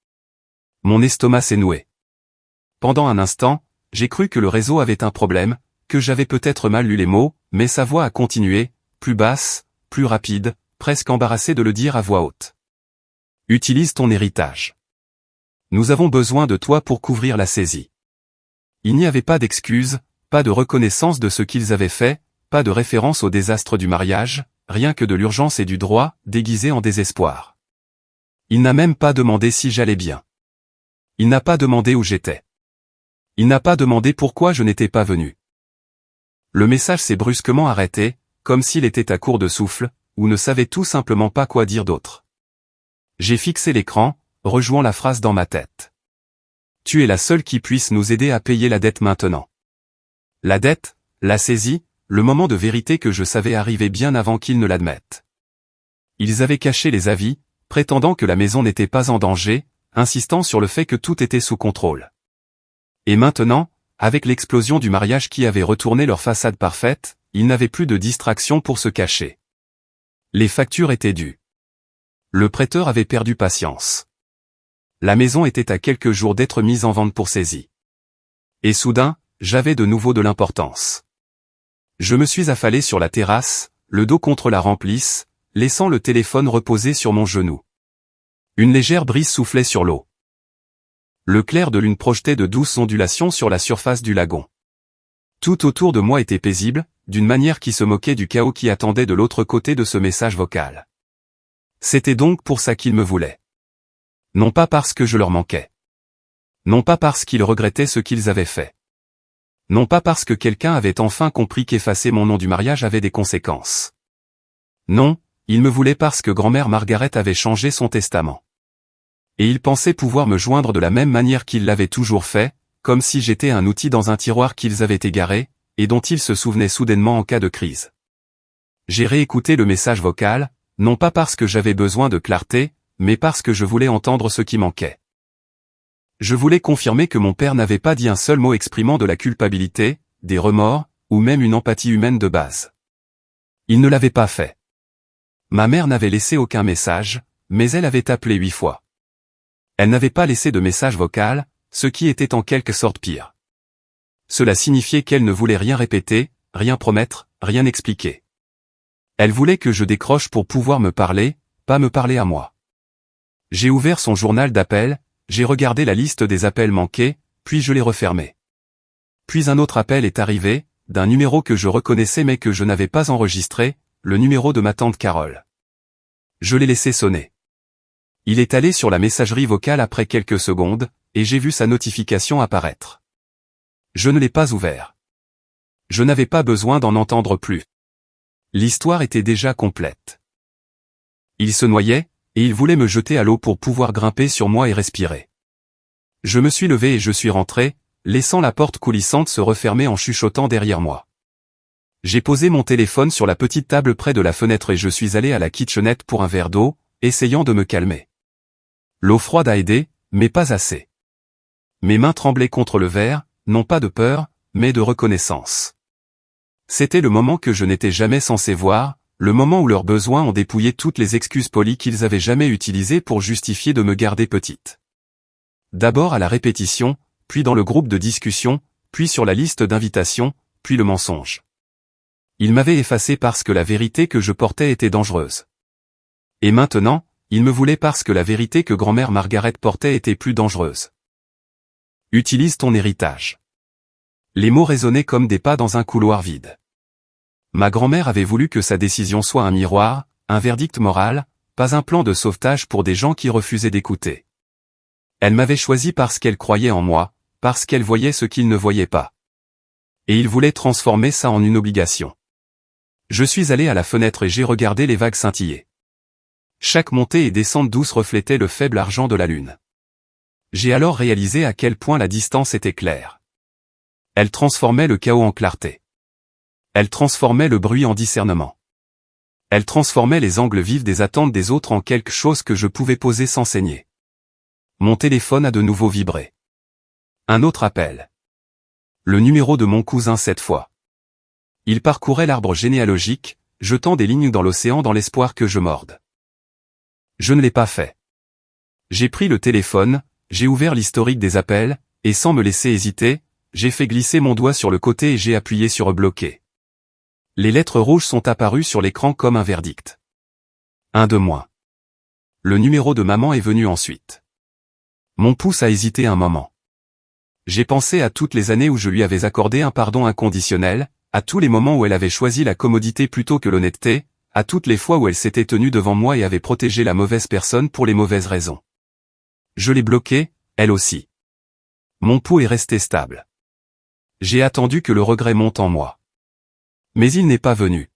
Mon estomac s'est noué. Pendant un instant, j'ai cru que le réseau avait un problème, que j'avais peut-être mal lu les mots, mais sa voix a continué, plus basse, plus rapide, presque embarrassée de le dire à voix haute. Utilise ton héritage. Nous avons besoin de toi pour couvrir la saisie. Il n'y avait pas d'excuses, pas de reconnaissance de ce qu'ils avaient fait, pas de référence au désastre du mariage, rien que de l'urgence et du droit, déguisé en désespoir. Il n'a même pas demandé si j'allais bien. Il n'a pas demandé où j'étais. Il n'a pas demandé pourquoi je n'étais pas venu. Le message s'est brusquement arrêté, comme s'il était à court de souffle, ou ne savait tout simplement pas quoi dire d'autre. J'ai fixé l'écran, rejouant la phrase dans ma tête. Tu es la seule qui puisse nous aider à payer la dette maintenant. La dette, la saisie, le moment de vérité que je savais arriver bien avant qu'ils ne l'admettent. Ils avaient caché les avis, prétendant que la maison n'était pas en danger, insistant sur le fait que tout était sous contrôle. Et maintenant, avec l'explosion du mariage qui avait retourné leur façade parfaite, ils n'avaient plus de distraction pour se cacher. Les factures étaient dues. Le prêteur avait perdu patience. La maison était à quelques jours d'être mise en vente pour saisie. Et soudain, j'avais de nouveau de l'importance. Je me suis affalé sur la terrasse, le dos contre la remplisse, laissant le téléphone reposer sur mon genou. Une légère brise soufflait sur l'eau. Le clair de lune projetait de douces ondulations sur la surface du lagon. Tout autour de moi était paisible, d'une manière qui se moquait du chaos qui attendait de l'autre côté de ce message vocal. C'était donc pour ça qu'ils me voulaient. Non pas parce que je leur manquais. Non pas parce qu'ils regrettaient ce qu'ils avaient fait. Non pas parce que quelqu'un avait enfin compris qu'effacer mon nom du mariage avait des conséquences. Non, ils me voulaient parce que grand-mère Margaret avait changé son testament. Et ils pensaient pouvoir me joindre de la même manière qu'ils l'avaient toujours fait, comme si j'étais un outil dans un tiroir qu'ils avaient égaré, et dont ils se souvenaient soudainement en cas de crise. J'ai réécouté le message vocal, non pas parce que j'avais besoin de clarté, mais parce que je voulais entendre ce qui manquait. Je voulais confirmer que mon père n'avait pas dit un seul mot exprimant de la culpabilité, des remords, ou même une empathie humaine de base. Il ne l'avait pas fait. Ma mère n'avait laissé aucun message, mais elle avait appelé 8 fois. Elle n'avait pas laissé de message vocal, ce qui était en quelque sorte pire. Cela signifiait qu'elle ne voulait rien répéter, rien promettre, rien expliquer. Elle voulait que je décroche pour pouvoir me parler, pas me parler à moi. J'ai ouvert son journal d'appels, j'ai regardé la liste des appels manqués, puis je l'ai refermé. Puis un autre appel est arrivé, d'un numéro que je reconnaissais mais que je n'avais pas enregistré, le numéro de ma tante Carole. Je l'ai laissé sonner. Il est allé sur la messagerie vocale après quelques secondes, et j'ai vu sa notification apparaître. Je ne l'ai pas ouvert. Je n'avais pas besoin d'en entendre plus. L'histoire était déjà complète. Il se noyait, et il voulait me jeter à l'eau pour pouvoir grimper sur moi et respirer. Je me suis levé et je suis rentré, laissant la porte coulissante se refermer en chuchotant derrière moi. J'ai posé mon téléphone sur la petite table près de la fenêtre et je suis allé à la kitchenette pour un verre d'eau, essayant de me calmer. L'eau froide a aidé, mais pas assez. Mes mains tremblaient contre le verre, non pas de peur, mais de reconnaissance. C'était le moment que je n'étais jamais censé voir, le moment où leurs besoins ont dépouillé toutes les excuses polies qu'ils avaient jamais utilisées pour justifier de me garder petite. D'abord à la répétition, puis dans le groupe de discussion, puis sur la liste d'invitations, puis le mensonge. Ils m'avaient effacé parce que la vérité que je portais était dangereuse. Et maintenant, ils me voulaient parce que la vérité que grand-mère Margaret portait était plus dangereuse. Utilise ton héritage. Les mots résonnaient comme des pas dans un couloir vide. Ma grand-mère avait voulu que sa décision soit un miroir, un verdict moral, pas un plan de sauvetage pour des gens qui refusaient d'écouter. Elle m'avait choisi parce qu'elle croyait en moi, parce qu'elle voyait ce qu'ils ne voyaient pas. Et il voulait transformer ça en une obligation. Je suis allé à la fenêtre et j'ai regardé les vagues scintiller. Chaque montée et descente douce reflétait le faible argent de la lune. J'ai alors réalisé à quel point la distance était claire. Elle transformait le chaos en clarté. Elle transformait le bruit en discernement. Elle transformait les angles vifs des attentes des autres en quelque chose que je pouvais poser sans saigner. Mon téléphone a de nouveau vibré. Un autre appel. Le numéro de mon cousin cette fois. Il parcourait l'arbre généalogique, jetant des lignes dans l'océan dans l'espoir que je morde. Je ne l'ai pas fait. J'ai pris le téléphone, j'ai ouvert l'historique des appels, et sans me laisser hésiter, j'ai fait glisser mon doigt sur le côté et j'ai appuyé sur bloquer. Les lettres rouges sont apparues sur l'écran comme un verdict. Un de moins. Le numéro de maman est venu ensuite. Mon pouce a hésité un moment. J'ai pensé à toutes les années où je lui avais accordé un pardon inconditionnel, à tous les moments où elle avait choisi la commodité plutôt que l'honnêteté, à toutes les fois où elle s'était tenue devant moi et avait protégé la mauvaise personne pour les mauvaises raisons. Je l'ai bloquée, elle aussi. Mon pouls est resté stable. J'ai attendu que le regret monte en moi. Mais il n'est pas venu.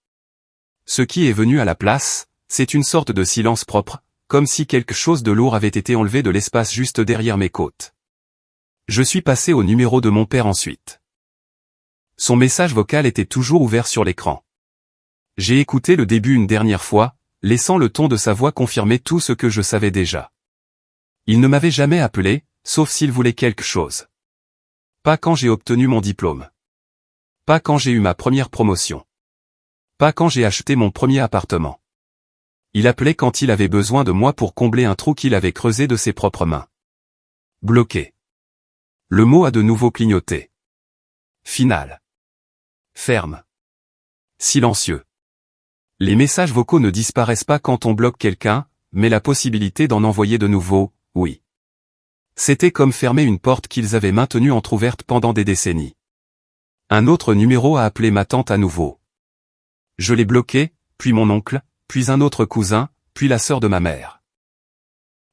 Ce qui est venu à la place, c'est une sorte de silence propre, comme si quelque chose de lourd avait été enlevé de l'espace juste derrière mes côtes. Je suis passé au numéro de mon père ensuite. Son message vocal était toujours ouvert sur l'écran. J'ai écouté le début une dernière fois, laissant le ton de sa voix confirmer tout ce que je savais déjà. Il ne m'avait jamais appelé, sauf s'il voulait quelque chose. Pas quand j'ai obtenu mon diplôme. Pas quand j'ai eu ma première promotion. Pas quand j'ai acheté mon premier appartement. Il appelait quand il avait besoin de moi pour combler un trou qu'il avait creusé de ses propres mains. Bloqué. Le mot a de nouveau clignoté. Final. Ferme. Silencieux. Les messages vocaux ne disparaissent pas quand on bloque quelqu'un, mais la possibilité d'en envoyer de nouveau, oui. C'était comme fermer une porte qu'ils avaient maintenue entrouverte pendant des décennies. Un autre numéro a appelé ma tante à nouveau. Je l'ai bloqué, puis mon oncle, puis un autre cousin, puis la sœur de ma mère.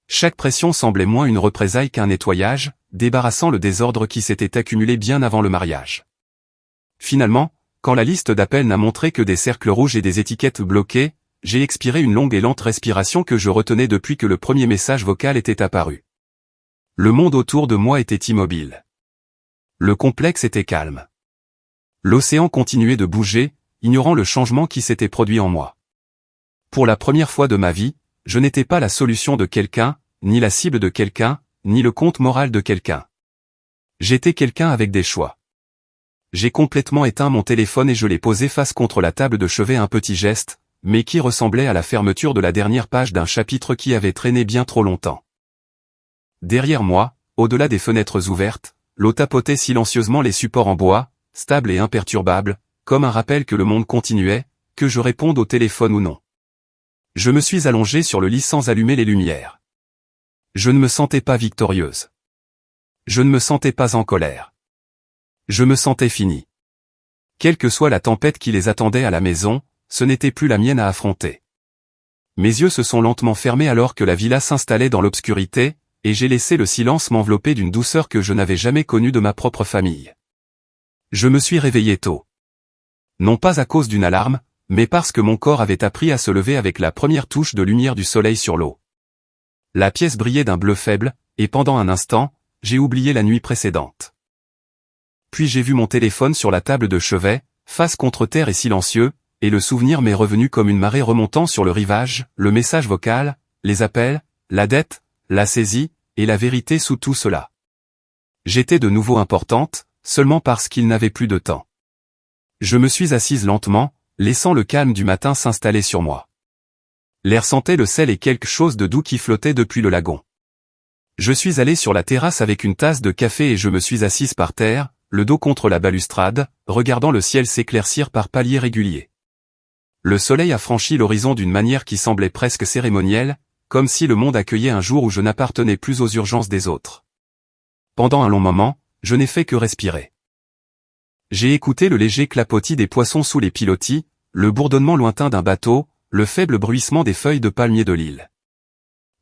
Chaque pression semblait moins une représaille qu'un nettoyage, débarrassant le désordre qui s'était accumulé bien avant le mariage. Finalement, quand la liste d'appels n'a montré que des cercles rouges et des étiquettes bloquées, j'ai expiré une longue et lente respiration que je retenais depuis que le premier message vocal était apparu. Le monde autour de moi était immobile. Le complexe était calme. L'océan continuait de bouger, ignorant le changement qui s'était produit en moi. Pour la première fois de ma vie, je n'étais pas la solution de quelqu'un, ni la cible de quelqu'un, ni le compte moral de quelqu'un. J'étais quelqu'un avec des choix. J'ai complètement éteint mon téléphone et je l'ai posé face contre la table de chevet, un petit geste, mais qui ressemblait à la fermeture de la dernière page d'un chapitre qui avait traîné bien trop longtemps. Derrière moi, au-delà des fenêtres ouvertes, l'eau tapotait silencieusement les supports en bois, stable et imperturbable, comme un rappel que le monde continuait, que je réponde au téléphone ou non. Je me suis allongé sur le lit sans allumer les lumières. Je ne me sentais pas victorieuse. Je ne me sentais pas en colère. Je me sentais fini. Quelle que soit la tempête qui les attendait à la maison, ce n'était plus la mienne à affronter. Mes yeux se sont lentement fermés alors que la villa s'installait dans l'obscurité, et j'ai laissé le silence m'envelopper d'une douceur que je n'avais jamais connue de ma propre famille. Je me suis réveillé tôt. Non pas à cause d'une alarme, mais parce que mon corps avait appris à se lever avec la première touche de lumière du soleil sur l'eau. La pièce brillait d'un bleu faible, et pendant un instant, j'ai oublié la nuit précédente. Puis j'ai vu mon téléphone sur la table de chevet, face contre terre et silencieux, et le souvenir m'est revenu comme une marée remontant sur le rivage, le message vocal, les appels, la dette, la saisie, et la vérité sous tout cela. J'étais de nouveau importante, seulement parce qu'il n'avait plus de temps. Je me suis assise lentement, laissant le calme du matin s'installer sur moi. L'air sentait le sel et quelque chose de doux qui flottait depuis le lagon. Je suis allé sur la terrasse avec une tasse de café et je me suis assise par terre, le dos contre la balustrade, regardant le ciel s'éclaircir par paliers réguliers. Le soleil a franchi l'horizon d'une manière qui semblait presque cérémonielle, comme si le monde accueillait un jour où je n'appartenais plus aux urgences des autres. Pendant un long moment, je n'ai fait que respirer. J'ai écouté le léger clapotis des poissons sous les pilotis, le bourdonnement lointain d'un bateau, le faible bruissement des feuilles de palmier de l'île.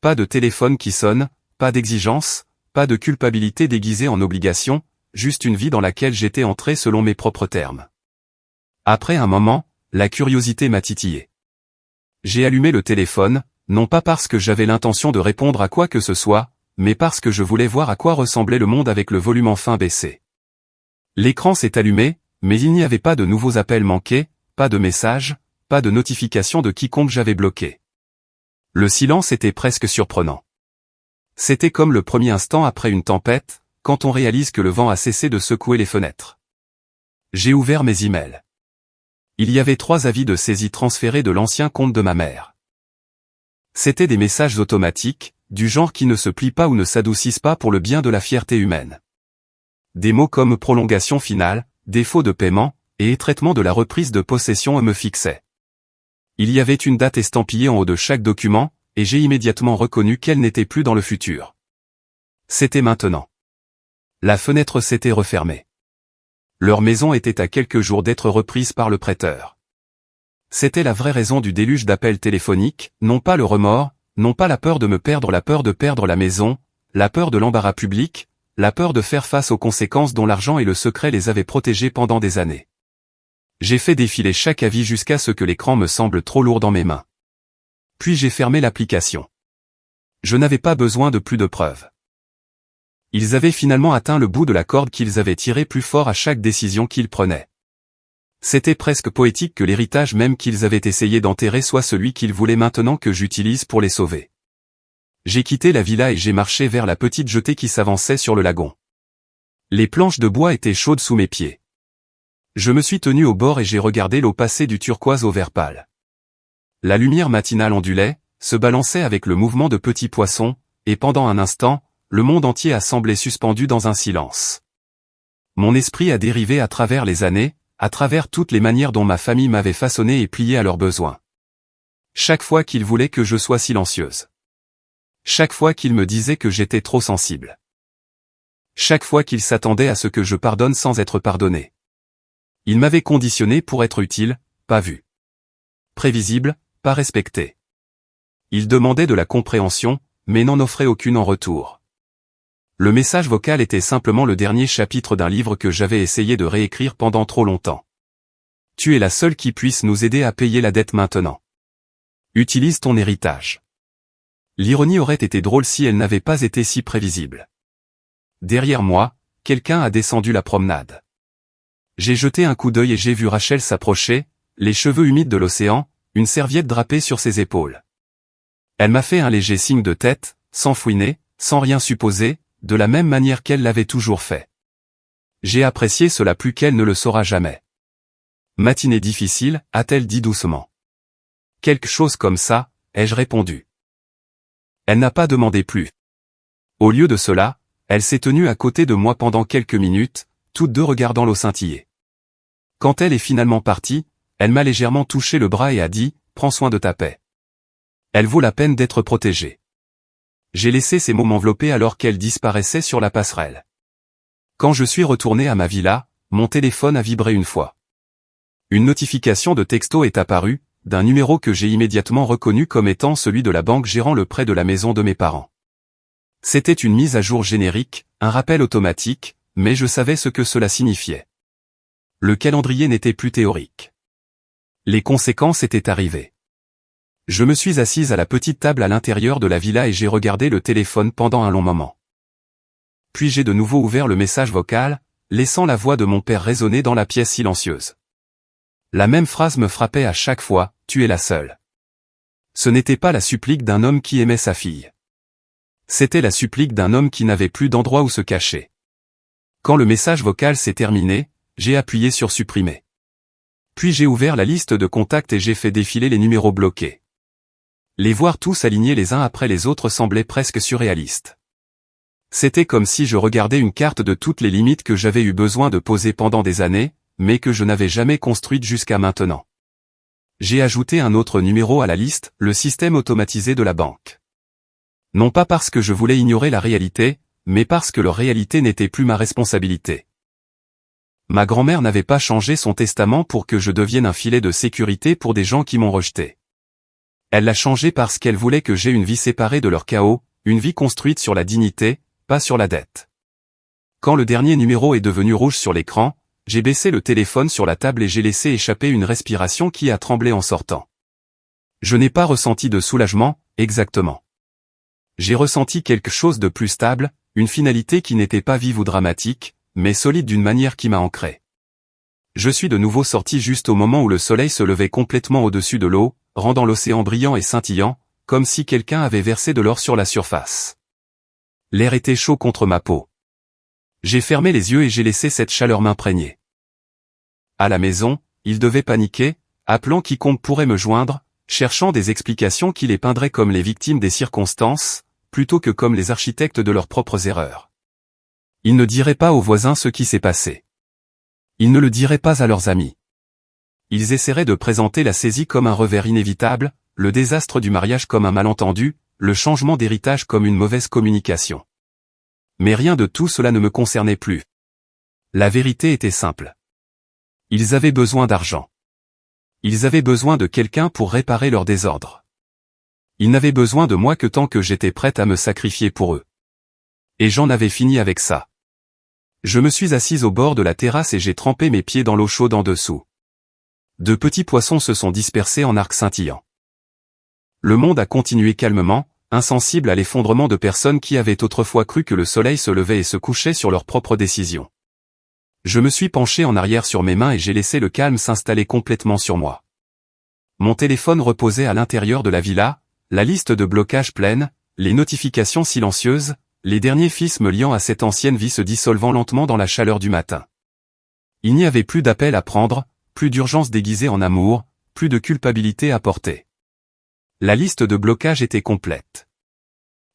Pas de téléphone qui sonne, pas d'exigence, pas de culpabilité déguisée en obligation, juste une vie dans laquelle j'étais entré selon mes propres termes. Après un moment, la curiosité m'a titillé. J'ai allumé le téléphone, non pas parce que j'avais l'intention de répondre à quoi que ce soit, mais parce que je voulais voir à quoi ressemblait le monde avec le volume enfin baissé. L'écran s'est allumé, mais il n'y avait pas de nouveaux appels manqués, pas de messages, pas de notification de quiconque j'avais bloqué. Le silence était presque surprenant. C'était comme le premier instant après une tempête, quand on réalise que le vent a cessé de secouer les fenêtres. J'ai ouvert mes emails. Il y avait 3 avis de saisie transférés de l'ancien compte de ma mère. C'étaient des messages automatiques, du genre qui ne se plient pas ou ne s'adoucissent pas pour le bien de la fierté humaine. Des mots comme prolongation finale, défaut de paiement, et étraitement de la reprise de possession me fixaient. Il y avait une date estampillée en haut de chaque document, et j'ai immédiatement reconnu qu'elle n'était plus dans le futur. C'était maintenant. La fenêtre s'était refermée. Leur maison était à quelques jours d'être reprise par le prêteur. C'était la vraie raison du déluge d'appels téléphoniques, non pas le remords, non pas la peur de me perdre, la peur de perdre la maison, la peur de l'embarras public, la peur de faire face aux conséquences dont l'argent et le secret les avaient protégés pendant des années. J'ai fait défiler chaque avis jusqu'à ce que l'écran me semble trop lourd dans mes mains. Puis j'ai fermé l'application. Je n'avais pas besoin de plus de preuves. Ils avaient finalement atteint le bout de la corde qu'ils avaient tiré plus fort à chaque décision qu'ils prenaient. C'était presque poétique que l'héritage même qu'ils avaient essayé d'enterrer soit celui qu'ils voulaient maintenant que j'utilise pour les sauver. J'ai quitté la villa et j'ai marché vers la petite jetée qui s'avançait sur le lagon. Les planches de bois étaient chaudes sous mes pieds. Je me suis tenu au bord et j'ai regardé l'eau passer du turquoise au vert pâle. La lumière matinale ondulait, se balançait avec le mouvement de petits poissons, et pendant un instant, le monde entier a semblé suspendu dans un silence. Mon esprit a dérivé à travers les années, à travers toutes les manières dont ma famille m'avait façonné et plié à leurs besoins. Chaque fois qu'ils voulaient que je sois silencieuse. Chaque fois qu'ils me disaient que j'étais trop sensible. Chaque fois qu'ils s'attendaient à ce que je pardonne sans être pardonné. Ils m'avaient conditionné pour être utile, pas vu. Prévisible, pas respecté. Ils demandaient de la compréhension, mais n'en offraient aucune en retour. Le message vocal était simplement le dernier chapitre d'un livre que j'avais essayé de réécrire pendant trop longtemps. Tu es la seule qui puisse nous aider à payer la dette maintenant. Utilise ton héritage. L'ironie aurait été drôle si elle n'avait pas été si prévisible. Derrière moi, quelqu'un a descendu la promenade. J'ai jeté un coup d'œil et j'ai vu Rachel s'approcher, les cheveux humides de l'océan, une serviette drapée sur ses épaules. Elle m'a fait un léger signe de tête, sans fouiner, sans rien supposer, de la même manière qu'elle l'avait toujours fait. J'ai apprécié cela plus qu'elle ne le saura jamais. Matinée difficile, a-t-elle dit doucement. Quelque chose comme ça, ai-je répondu. Elle n'a pas demandé plus. Au lieu de cela, elle s'est tenue à côté de moi pendant quelques minutes, toutes deux regardant l'eau scintiller. Quand elle est finalement partie, elle m'a légèrement touché le bras et a dit « Prends soin de ta paix. Elle vaut la peine d'être protégée. » J'ai laissé ces mots m'envelopper alors qu'elle disparaissait sur la passerelle. Quand je suis retourné à ma villa, mon téléphone a vibré une fois. Une notification de texto est apparue, d'un numéro que j'ai immédiatement reconnu comme étant celui de la banque gérant le prêt de la maison de mes parents. C'était une mise à jour générique, un rappel automatique, mais je savais ce que cela signifiait. Le calendrier n'était plus théorique. Les conséquences étaient arrivées. Je me suis assise à la petite table à l'intérieur de la villa et j'ai regardé le téléphone pendant un long moment. Puis j'ai de nouveau ouvert le message vocal, laissant la voix de mon père résonner dans la pièce silencieuse. La même phrase me frappait à chaque fois, « Tu es la seule ». Ce n'était pas la supplique d'un homme qui aimait sa fille. C'était la supplique d'un homme qui n'avait plus d'endroit où se cacher. Quand le message vocal s'est terminé, j'ai appuyé sur supprimer. Puis j'ai ouvert la liste de contacts et j'ai fait défiler les numéros bloqués. Les voir tous alignés les uns après les autres semblait presque surréaliste. C'était comme si je regardais une carte de toutes les limites que j'avais eu besoin de poser pendant des années, mais que je n'avais jamais construite jusqu'à maintenant. J'ai ajouté un autre numéro à la liste, le système automatisé de la banque. Non pas parce que je voulais ignorer la réalité, mais parce que leur réalité n'était plus ma responsabilité. Ma grand-mère n'avait pas changé son testament pour que je devienne un filet de sécurité pour des gens qui m'ont rejeté. Elle l'a changé parce qu'elle voulait que j'aie une vie séparée de leur chaos, une vie construite sur la dignité, pas sur la dette. Quand le dernier numéro est devenu rouge sur l'écran, j'ai baissé le téléphone sur la table et j'ai laissé échapper une respiration qui a tremblé en sortant. Je n'ai pas ressenti de soulagement, exactement. J'ai ressenti quelque chose de plus stable, une finalité qui n'était pas vive ou dramatique, mais solide d'une manière qui m'a ancré. Je suis de nouveau sorti juste au moment où le soleil se levait complètement au-dessus de l'eau, rendant l'océan brillant et scintillant, comme si quelqu'un avait versé de l'or sur la surface. L'air était chaud contre ma peau. J'ai fermé les yeux et j'ai laissé cette chaleur m'imprégner. À la maison, ils devaient paniquer, appelant quiconque pourrait me joindre, cherchant des explications qui les peindraient comme les victimes des circonstances, plutôt que comme les architectes de leurs propres erreurs. Ils ne diraient pas aux voisins ce qui s'est passé. Ils ne le diraient pas à leurs amis. Ils essaieraient de présenter la saisie comme un revers inévitable, le désastre du mariage comme un malentendu, le changement d'héritage comme une mauvaise communication. Mais rien de tout cela ne me concernait plus. La vérité était simple. Ils avaient besoin d'argent. Ils avaient besoin de quelqu'un pour réparer leur désordre. Ils n'avaient besoin de moi que tant que j'étais prête à me sacrifier pour eux. Et j'en avais fini avec ça. Je me suis assise au bord de la terrasse et j'ai trempé mes pieds dans l'eau chaude en dessous. De petits poissons se sont dispersés en arcs scintillants. Le monde a continué calmement, insensible à l'effondrement de personnes qui avaient autrefois cru que le soleil se levait et se couchait sur leurs propres décisions. Je me suis penché en arrière sur mes mains et j'ai laissé le calme s'installer complètement sur moi. Mon téléphone reposait à l'intérieur de la villa, la liste de blocage pleine, les notifications silencieuses, les derniers fils me liant à cette ancienne vie se dissolvant lentement dans la chaleur du matin. Il n'y avait plus d'appel à prendre, plus d'urgence déguisée en amour, plus de culpabilité à porter. La liste de blocage était complète.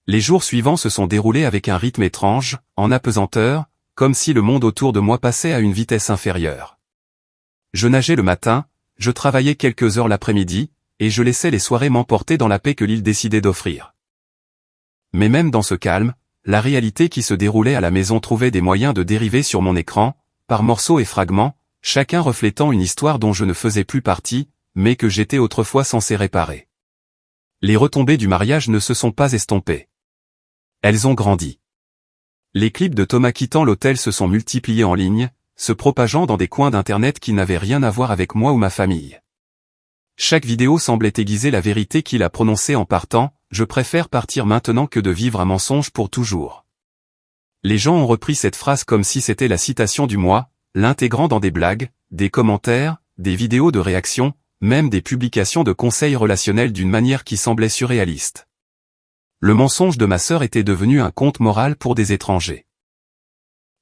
Les jours suivants se sont déroulés avec un rythme étrange, en apesanteur, comme si le monde autour de moi passait à une vitesse inférieure. Je nageais le matin, je travaillais quelques heures l'après-midi, et je laissais les soirées m'emporter dans la paix que l'île décidait d'offrir. Mais même dans ce calme, la réalité qui se déroulait à la maison trouvait des moyens de dériver sur mon écran, par morceaux et fragments, chacun reflétant une histoire dont je ne faisais plus partie, mais que j'étais autrefois censé réparer. Les retombées du mariage ne se sont pas estompées. Elles ont grandi. Les clips de Thomas quittant l'hôtel se sont multipliés en ligne, se propageant dans des coins d'internet qui n'avaient rien à voir avec moi ou ma famille. Chaque vidéo semblait aiguiser la vérité qu'il a prononcée en partant, « Je préfère partir maintenant que de vivre un mensonge pour toujours ». Les gens ont repris cette phrase comme si c'était la citation du mois, l'intégrant dans des blagues, des commentaires, des vidéos de réaction, même des publications de conseils relationnels d'une manière qui semblait surréaliste. Le mensonge de ma sœur était devenu un conte moral pour des étrangers.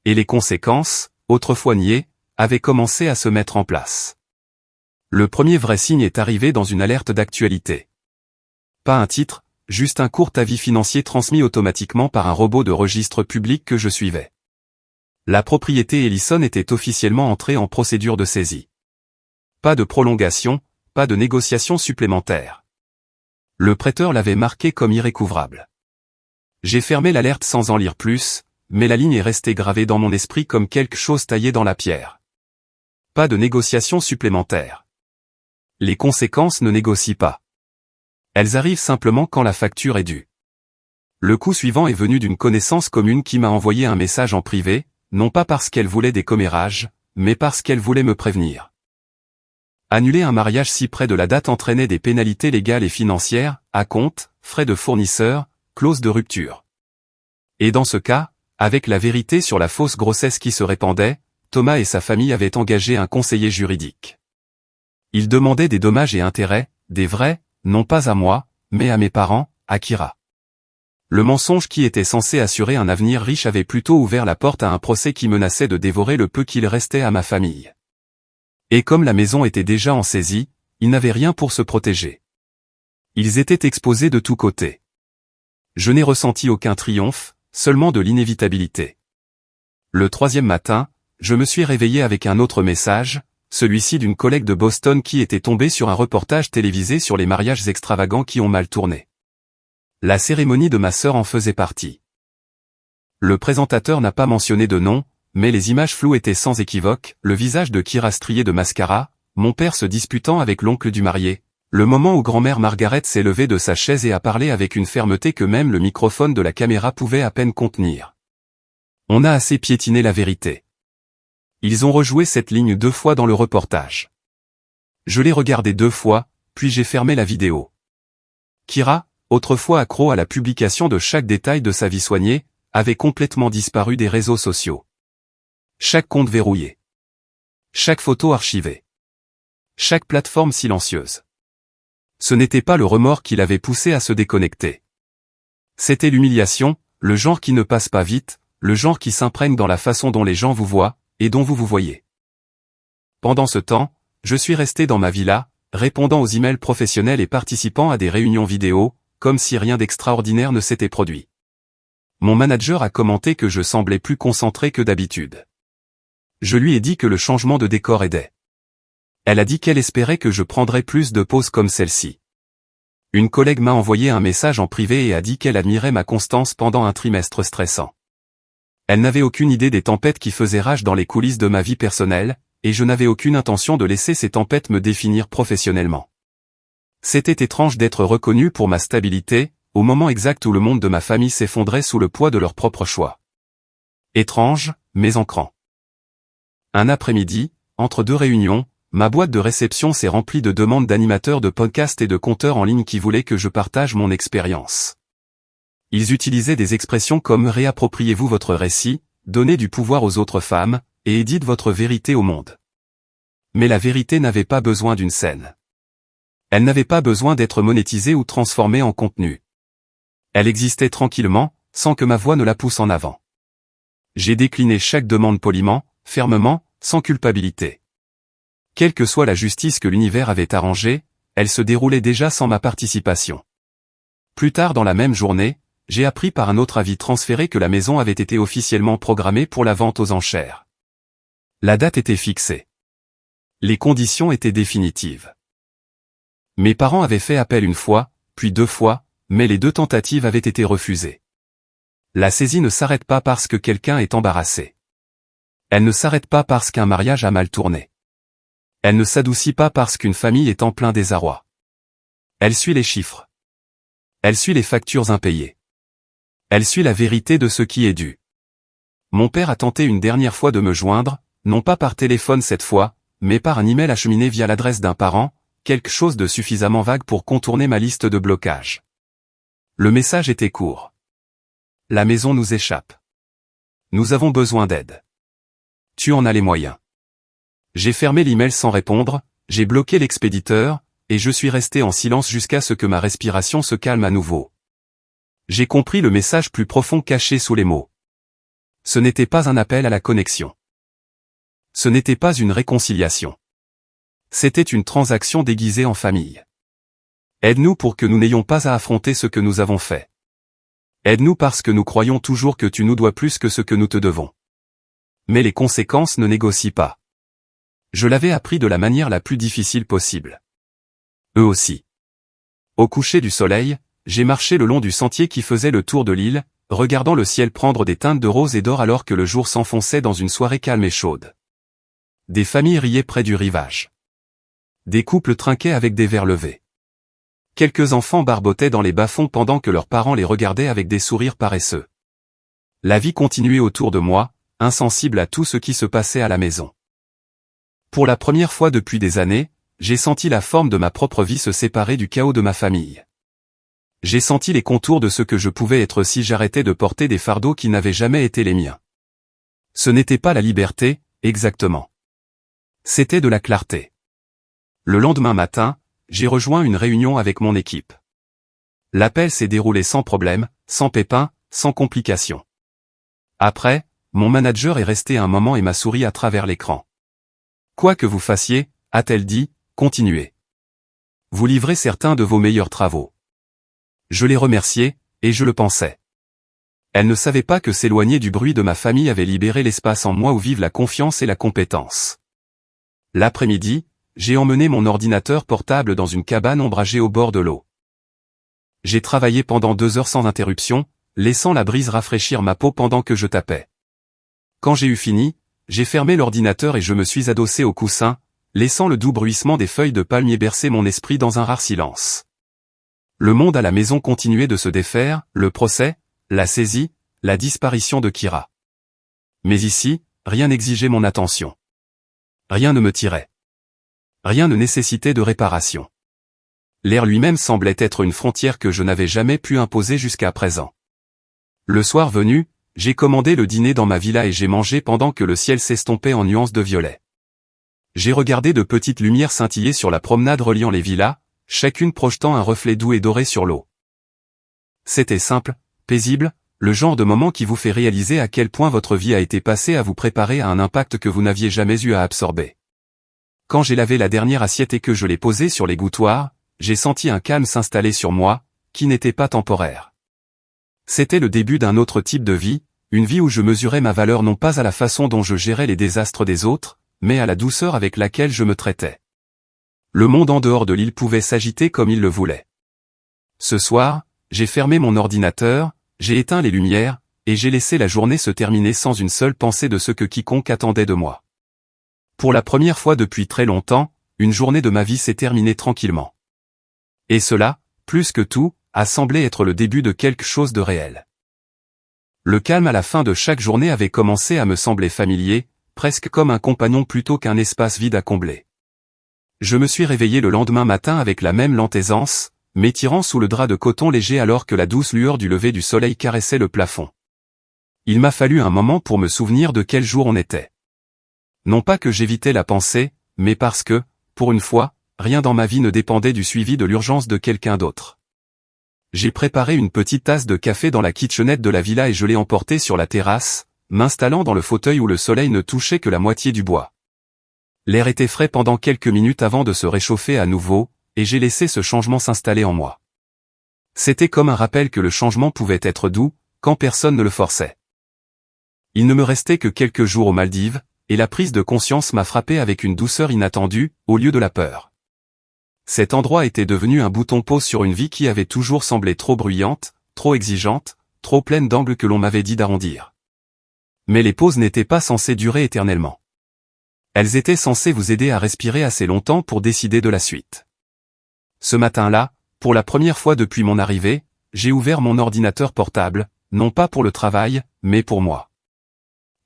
Et les conséquences, autrefois niées, avaient commencé à se mettre en place. Le premier vrai signe est arrivé dans une alerte d'actualité. Pas un titre, juste un court avis financier transmis automatiquement par un robot de registre public que je suivais. La propriété Ellison était officiellement entrée en procédure de saisie. Pas de prolongation, pas de négociation supplémentaire. Le prêteur l'avait marqué comme irrécouvrable. J'ai fermé l'alerte sans en lire plus, mais la ligne est restée gravée dans mon esprit comme quelque chose taillé dans la pierre. Pas de négociation supplémentaire. Les conséquences ne négocient pas. Elles arrivent simplement quand la facture est due. Le coup suivant est venu d'une connaissance commune qui m'a envoyé un message en privé, non pas parce qu'elle voulait des commérages, mais parce qu'elle voulait me prévenir. Annuler un mariage si près de la date entraînait des pénalités légales et financières, acomptes, frais de fournisseurs, clauses de rupture. Et dans ce cas, avec la vérité sur la fausse grossesse qui se répandait, Thomas et sa famille avaient engagé un conseiller juridique. Il demandait des dommages et intérêts, des vrais, non pas à moi, mais à mes parents, à Kira. Le mensonge qui était censé assurer un avenir riche avait plutôt ouvert la porte à un procès qui menaçait de dévorer le peu qu'il restait à ma famille. Et comme la maison était déjà en saisie, ils n'avaient rien pour se protéger. Ils étaient exposés de tous côtés. Je n'ai ressenti aucun triomphe, seulement de l'inévitabilité. Le troisième matin, je me suis réveillé avec un autre message, celui-ci d'une collègue de Boston qui était tombée sur un reportage télévisé sur les mariages extravagants qui ont mal tourné. La cérémonie de ma sœur en faisait partie. Le présentateur n'a pas mentionné de nom, mais les images floues étaient sans équivoque, le visage de Kira strié de mascara, mon père se disputant avec l'oncle du marié, le moment où grand-mère Margaret s'est levée de sa chaise et a parlé avec une fermeté que même le microphone de la caméra pouvait à peine contenir. On a assez piétiné la vérité. Ils ont rejoué cette ligne 2 fois dans le reportage. Je l'ai regardé 2 fois, puis j'ai fermé la vidéo. Kira, autrefois accro à la publication de chaque détail de sa vie soignée, avait complètement disparu des réseaux sociaux. Chaque compte verrouillé. Chaque photo archivée. Chaque plateforme silencieuse. Ce n'était pas le remords qui l'avait poussé à se déconnecter. C'était l'humiliation, le genre qui ne passe pas vite, le genre qui s'imprègne dans la façon dont les gens vous voient, et dont vous vous voyez. Pendant ce temps, je suis resté dans ma villa, répondant aux emails professionnels et participant à des réunions vidéo, comme si rien d'extraordinaire ne s'était produit. Mon manager a commenté que je semblais plus concentré que d'habitude. Je lui ai dit que le changement de décor aidait. Elle a dit qu'elle espérait que je prendrais plus de pauses comme celle-ci. Une collègue m'a envoyé un message en privé et a dit qu'elle admirait ma constance pendant un trimestre stressant. Elle n'avait aucune idée des tempêtes qui faisaient rage dans les coulisses de ma vie personnelle, et je n'avais aucune intention de laisser ces tempêtes me définir professionnellement. C'était étrange d'être reconnu pour ma stabilité, au moment exact où le monde de ma famille s'effondrait sous le poids de leurs propres choix. Étrange, mais ancrant. Un après-midi, entre deux réunions, ma boîte de réception s'est remplie de demandes d'animateurs de podcasts et de conteurs en ligne qui voulaient que je partage mon expérience. Ils utilisaient des expressions comme « réappropriez-vous votre récit »,« donnez du pouvoir aux autres femmes » et « dites votre vérité au monde ». Mais la vérité n'avait pas besoin d'une scène. Elle n'avait pas besoin d'être monétisée ou transformée en contenu. Elle existait tranquillement, sans que ma voix ne la pousse en avant. J'ai décliné chaque demande poliment, fermement, sans culpabilité. Quelle que soit la justice que l'univers avait arrangée, elle se déroulait déjà sans ma participation. Plus tard dans la même journée, j'ai appris par un autre avis transféré que la maison avait été officiellement programmée pour la vente aux enchères. La date était fixée. Les conditions étaient définitives. Mes parents avaient fait appel une fois, puis 2 fois, mais les 2 tentatives avaient été refusées. La saisie ne s'arrête pas parce que quelqu'un est embarrassé. Elle ne s'arrête pas parce qu'un mariage a mal tourné. Elle ne s'adoucit pas parce qu'une famille est en plein désarroi. Elle suit les chiffres. Elle suit les factures impayées. Elle suit la vérité de ce qui est dû. Mon père a tenté une dernière fois de me joindre, non pas par téléphone cette fois, mais par un email acheminé via l'adresse d'un parent, quelque chose de suffisamment vague pour contourner ma liste de blocage. Le message était court. La maison nous échappe. Nous avons besoin d'aide. Tu en as les moyens. J'ai fermé l'email sans répondre, j'ai bloqué l'expéditeur, et je suis resté en silence jusqu'à ce que ma respiration se calme à nouveau. J'ai compris le message plus profond caché sous les mots. Ce n'était pas un appel à la connexion. Ce n'était pas une réconciliation. C'était une transaction déguisée en famille. Aide-nous pour que nous n'ayons pas à affronter ce que nous avons fait. Aide-nous parce que nous croyons toujours que tu nous dois plus que ce que nous te devons. Mais les conséquences ne négocient pas. Je l'avais appris de la manière la plus difficile possible. Eux aussi. Au coucher du soleil, j'ai marché le long du sentier qui faisait le tour de l'île, regardant le ciel prendre des teintes de rose et d'or alors que le jour s'enfonçait dans une soirée calme et chaude. Des familles riaient près du rivage. Des couples trinquaient avec des verres levés. Quelques enfants barbotaient dans les bas-fonds pendant que leurs parents les regardaient avec des sourires paresseux. La vie continuait autour de moi, insensible à tout ce qui se passait à la maison. Pour la première fois depuis des années, j'ai senti la forme de ma propre vie se séparer du chaos de ma famille. J'ai senti les contours de ce que je pouvais être si j'arrêtais de porter des fardeaux qui n'avaient jamais été les miens. Ce n'était pas la liberté, exactement. C'était de la clarté. Le lendemain matin, j'ai rejoint une réunion avec mon équipe. L'appel s'est déroulé sans problème, sans pépin, sans complication. Après, mon manager est resté un moment et m'a souri à travers l'écran. Quoi que vous fassiez, a-t-elle dit, continuez. Vous livrez certains de vos meilleurs travaux. Je l'ai remerciée, et je le pensais. Elle ne savait pas que s'éloigner du bruit de ma famille avait libéré l'espace en moi où vivent la confiance et la compétence. L'après-midi, j'ai emmené mon ordinateur portable dans une cabane ombragée au bord de l'eau. J'ai travaillé pendant 2 heures sans interruption, laissant la brise rafraîchir ma peau pendant que je tapais. Quand j'ai eu fini, j'ai fermé l'ordinateur et je me suis adossé au coussin, laissant le doux bruissement des feuilles de palmier bercer mon esprit dans un rare silence. Le monde à la maison continuait de se défaire, le procès, la saisie, la disparition de Kira. Mais ici, rien n'exigeait mon attention. Rien ne me tirait. Rien ne nécessitait de réparation. L'air lui-même semblait être une frontière que je n'avais jamais pu imposer jusqu'à présent. Le soir venu, j'ai commandé le dîner dans ma villa et j'ai mangé pendant que le ciel s'estompait en nuances de violet. J'ai regardé de petites lumières scintiller sur la promenade reliant les villas, chacune projetant un reflet doux et doré sur l'eau. C'était simple, paisible, le genre de moment qui vous fait réaliser à quel point votre vie a été passée à vous préparer à un impact que vous n'aviez jamais eu à absorber. Quand j'ai lavé la dernière assiette et que je l'ai posée sur l'égouttoir, j'ai senti un calme s'installer sur moi, qui n'était pas temporaire. C'était le début d'un autre type de vie, une vie où je mesurais ma valeur non pas à la façon dont je gérais les désastres des autres, mais à la douceur avec laquelle je me traitais. Le monde en dehors de l'île pouvait s'agiter comme il le voulait. Ce soir, j'ai fermé mon ordinateur, j'ai éteint les lumières, et j'ai laissé la journée se terminer sans une seule pensée de ce que quiconque attendait de moi. Pour la première fois depuis très longtemps, une journée de ma vie s'est terminée tranquillement. Et cela, plus que tout, a semblé être le début de quelque chose de réel. Le calme à la fin de chaque journée avait commencé à me sembler familier, presque comme un compagnon plutôt qu'un espace vide à combler. Je me suis réveillé le lendemain matin avec la même lente aisance, m'étirant sous le drap de coton léger alors que la douce lueur du lever du soleil caressait le plafond. Il m'a fallu un moment pour me souvenir de quel jour on était. Non pas que j'évitais la pensée, mais parce que, pour une fois, rien dans ma vie ne dépendait du suivi de l'urgence de quelqu'un d'autre. J'ai préparé une petite tasse de café dans la kitchenette de la villa et je l'ai emportée sur la terrasse, m'installant dans le fauteuil où le soleil ne touchait que la moitié du bois. L'air était frais pendant quelques minutes avant de se réchauffer à nouveau, et j'ai laissé ce changement s'installer en moi. C'était comme un rappel que le changement pouvait être doux, quand personne ne le forçait. Il ne me restait que quelques jours aux Maldives, et la prise de conscience m'a frappé avec une douceur inattendue, au lieu de la peur. Cet endroit était devenu un bouton pause sur une vie qui avait toujours semblé trop bruyante, trop exigeante, trop pleine d'angles que l'on m'avait dit d'arrondir. Mais les pauses n'étaient pas censées durer éternellement. Elles étaient censées vous aider à respirer assez longtemps pour décider de la suite. Ce matin-là, pour la première fois depuis mon arrivée, j'ai ouvert mon ordinateur portable, non pas pour le travail, mais pour moi.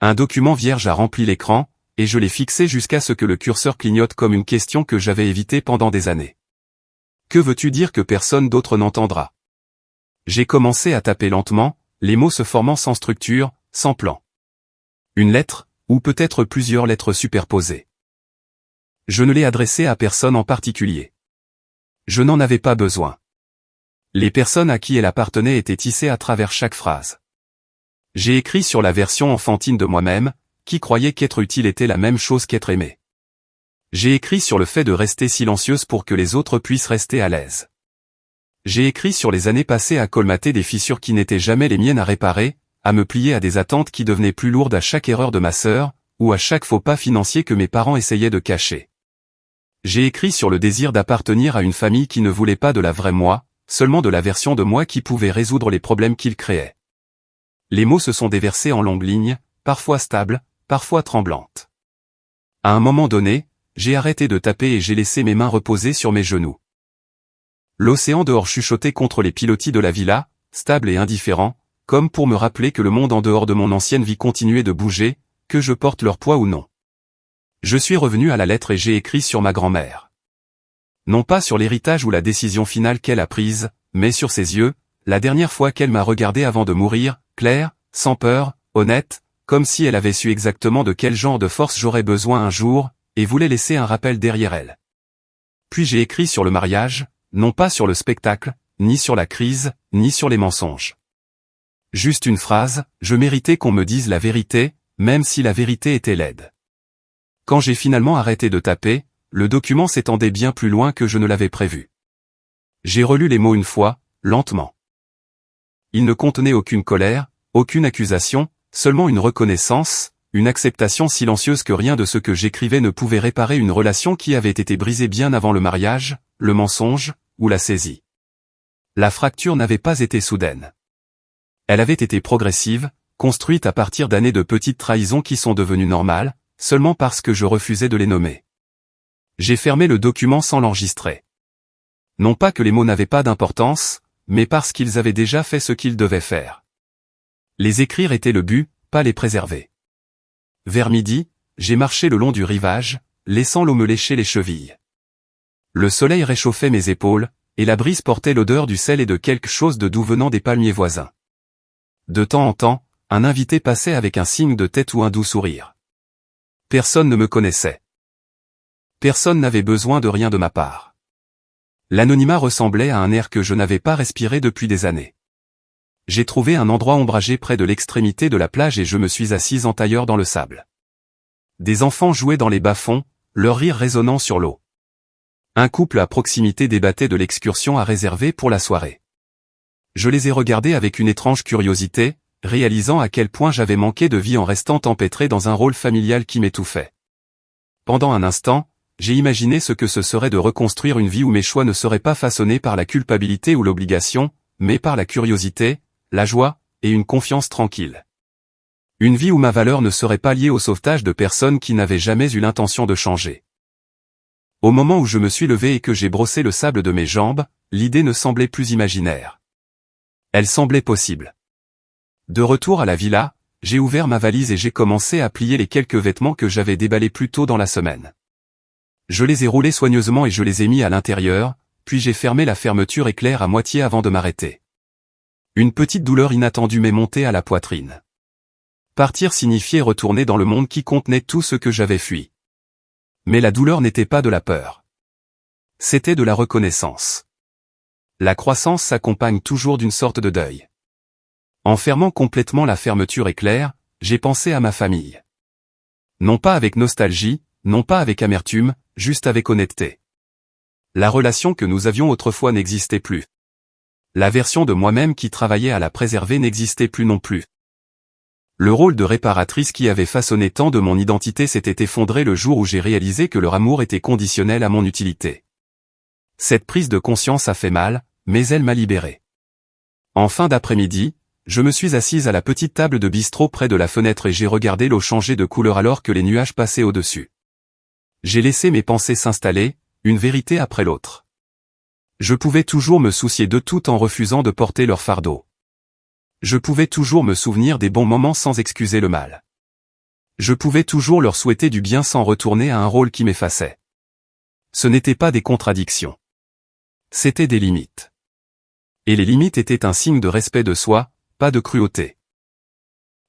Un document vierge a rempli l'écran, et je l'ai fixé jusqu'à ce que le curseur clignote comme une question que j'avais évitée pendant des années. Que veux-tu dire que personne d'autre n'entendra? J'ai commencé à taper lentement, les mots se formant sans structure, sans plan. Une lettre, ou peut-être plusieurs lettres superposées. Je ne l'ai adressée à personne en particulier. Je n'en avais pas besoin. Les personnes à qui elle appartenait étaient tissées à travers chaque phrase. J'ai écrit sur la version enfantine de moi-même, qui croyait qu'être utile était la même chose qu'être aimé. J'ai écrit sur le fait de rester silencieuse pour que les autres puissent rester à l'aise. J'ai écrit sur les années passées à colmater des fissures qui n'étaient jamais les miennes à réparer, à me plier à des attentes qui devenaient plus lourdes à chaque erreur de ma sœur, ou à chaque faux pas financier que mes parents essayaient de cacher. J'ai écrit sur le désir d'appartenir à une famille qui ne voulait pas de la vraie moi, seulement de la version de moi qui pouvait résoudre les problèmes qu'ils créaient. Les mots se sont déversés en longues lignes, parfois stables, parfois tremblantes. À un moment donné, j'ai arrêté de taper et j'ai laissé mes mains reposer sur mes genoux. L'océan dehors chuchotait contre les pilotis de la villa, stable et indifférent, comme pour me rappeler que le monde en dehors de mon ancienne vie continuait de bouger, que je porte leur poids ou non. Je suis revenu à la lettre et j'ai écrit sur ma grand-mère. Non pas sur l'héritage ou la décision finale qu'elle a prise, mais sur ses yeux, la dernière fois qu'elle m'a regardé avant de mourir, claire, sans peur, honnête, comme si elle avait su exactement de quel genre de force j'aurais besoin un jour, et voulait laisser un rappel derrière elle. Puis j'ai écrit sur le mariage, non pas sur le spectacle, ni sur la crise, ni sur les mensonges. Juste une phrase, je méritais qu'on me dise la vérité, même si la vérité était laide. Quand j'ai finalement arrêté de taper, le document s'étendait bien plus loin que je ne l'avais prévu. J'ai relu les mots une fois, lentement. Il ne contenait aucune colère, aucune accusation, seulement une reconnaissance, une acceptation silencieuse que rien de ce que j'écrivais ne pouvait réparer une relation qui avait été brisée bien avant le mariage, le mensonge, ou la saisie. La fracture n'avait pas été soudaine. Elle avait été progressive, construite à partir d'années de petites trahisons qui sont devenues normales, seulement parce que je refusais de les nommer. J'ai fermé le document sans l'enregistrer. Non pas que les mots n'avaient pas d'importance, mais parce qu'ils avaient déjà fait ce qu'ils devaient faire. Les écrire était le but, pas les préserver. Vers midi, j'ai marché le long du rivage, laissant l'eau me lécher les chevilles. Le soleil réchauffait mes épaules, et la brise portait l'odeur du sel et de quelque chose de doux venant des palmiers voisins. De temps en temps, un invité passait avec un signe de tête ou un doux sourire. Personne ne me connaissait. Personne n'avait besoin de rien de ma part. L'anonymat ressemblait à un air que je n'avais pas respiré depuis des années. J'ai trouvé un endroit ombragé près de l'extrémité de la plage et je me suis assise en tailleur dans le sable. Des enfants jouaient dans les bas-fonds, leur rire résonnant sur l'eau. Un couple à proximité débattait de l'excursion à réserver pour la soirée. Je les ai regardés avec une étrange curiosité, réalisant à quel point j'avais manqué de vie en restant empêtré dans un rôle familial qui m'étouffait. Pendant un instant, j'ai imaginé ce que ce serait de reconstruire une vie où mes choix ne seraient pas façonnés par la culpabilité ou l'obligation, mais par la curiosité, la joie, et une confiance tranquille. Une vie où ma valeur ne serait pas liée au sauvetage de personnes qui n'avaient jamais eu l'intention de changer. Au moment où je me suis levé et que j'ai brossé le sable de mes jambes, l'idée ne semblait plus imaginaire. Elle semblait possible. De retour à la villa, j'ai ouvert ma valise et j'ai commencé à plier les quelques vêtements que j'avais déballés plus tôt dans la semaine. Je les ai roulés soigneusement et je les ai mis à l'intérieur, puis j'ai fermé la fermeture éclair à moitié avant de m'arrêter. Une petite douleur inattendue m'est montée à la poitrine. Partir signifiait retourner dans le monde qui contenait tout ce que j'avais fui. Mais la douleur n'était pas de la peur. C'était de la reconnaissance. La croissance s'accompagne toujours d'une sorte de deuil. En fermant complètement la fermeture éclair, j'ai pensé à ma famille. Non pas avec nostalgie, non pas avec amertume, juste avec honnêteté. La relation que nous avions autrefois n'existait plus. La version de moi-même qui travaillait à la préserver n'existait plus non plus. Le rôle de réparatrice qui avait façonné tant de mon identité s'était effondré le jour où j'ai réalisé que leur amour était conditionnel à mon utilité. Cette prise de conscience a fait mal, mais elle m'a libéré. En fin d'après-midi, je me suis assise à la petite table de bistrot près de la fenêtre et j'ai regardé l'eau changer de couleur alors que les nuages passaient au-dessus. J'ai laissé mes pensées s'installer, une vérité après l'autre. Je pouvais toujours me soucier de tout en refusant de porter leur fardeau. Je pouvais toujours me souvenir des bons moments sans excuser le mal. Je pouvais toujours leur souhaiter du bien sans retourner à un rôle qui m'effaçait. Ce n'étaient pas des contradictions. C'étaient des limites. Et les limites étaient un signe de respect de soi, pas de cruauté.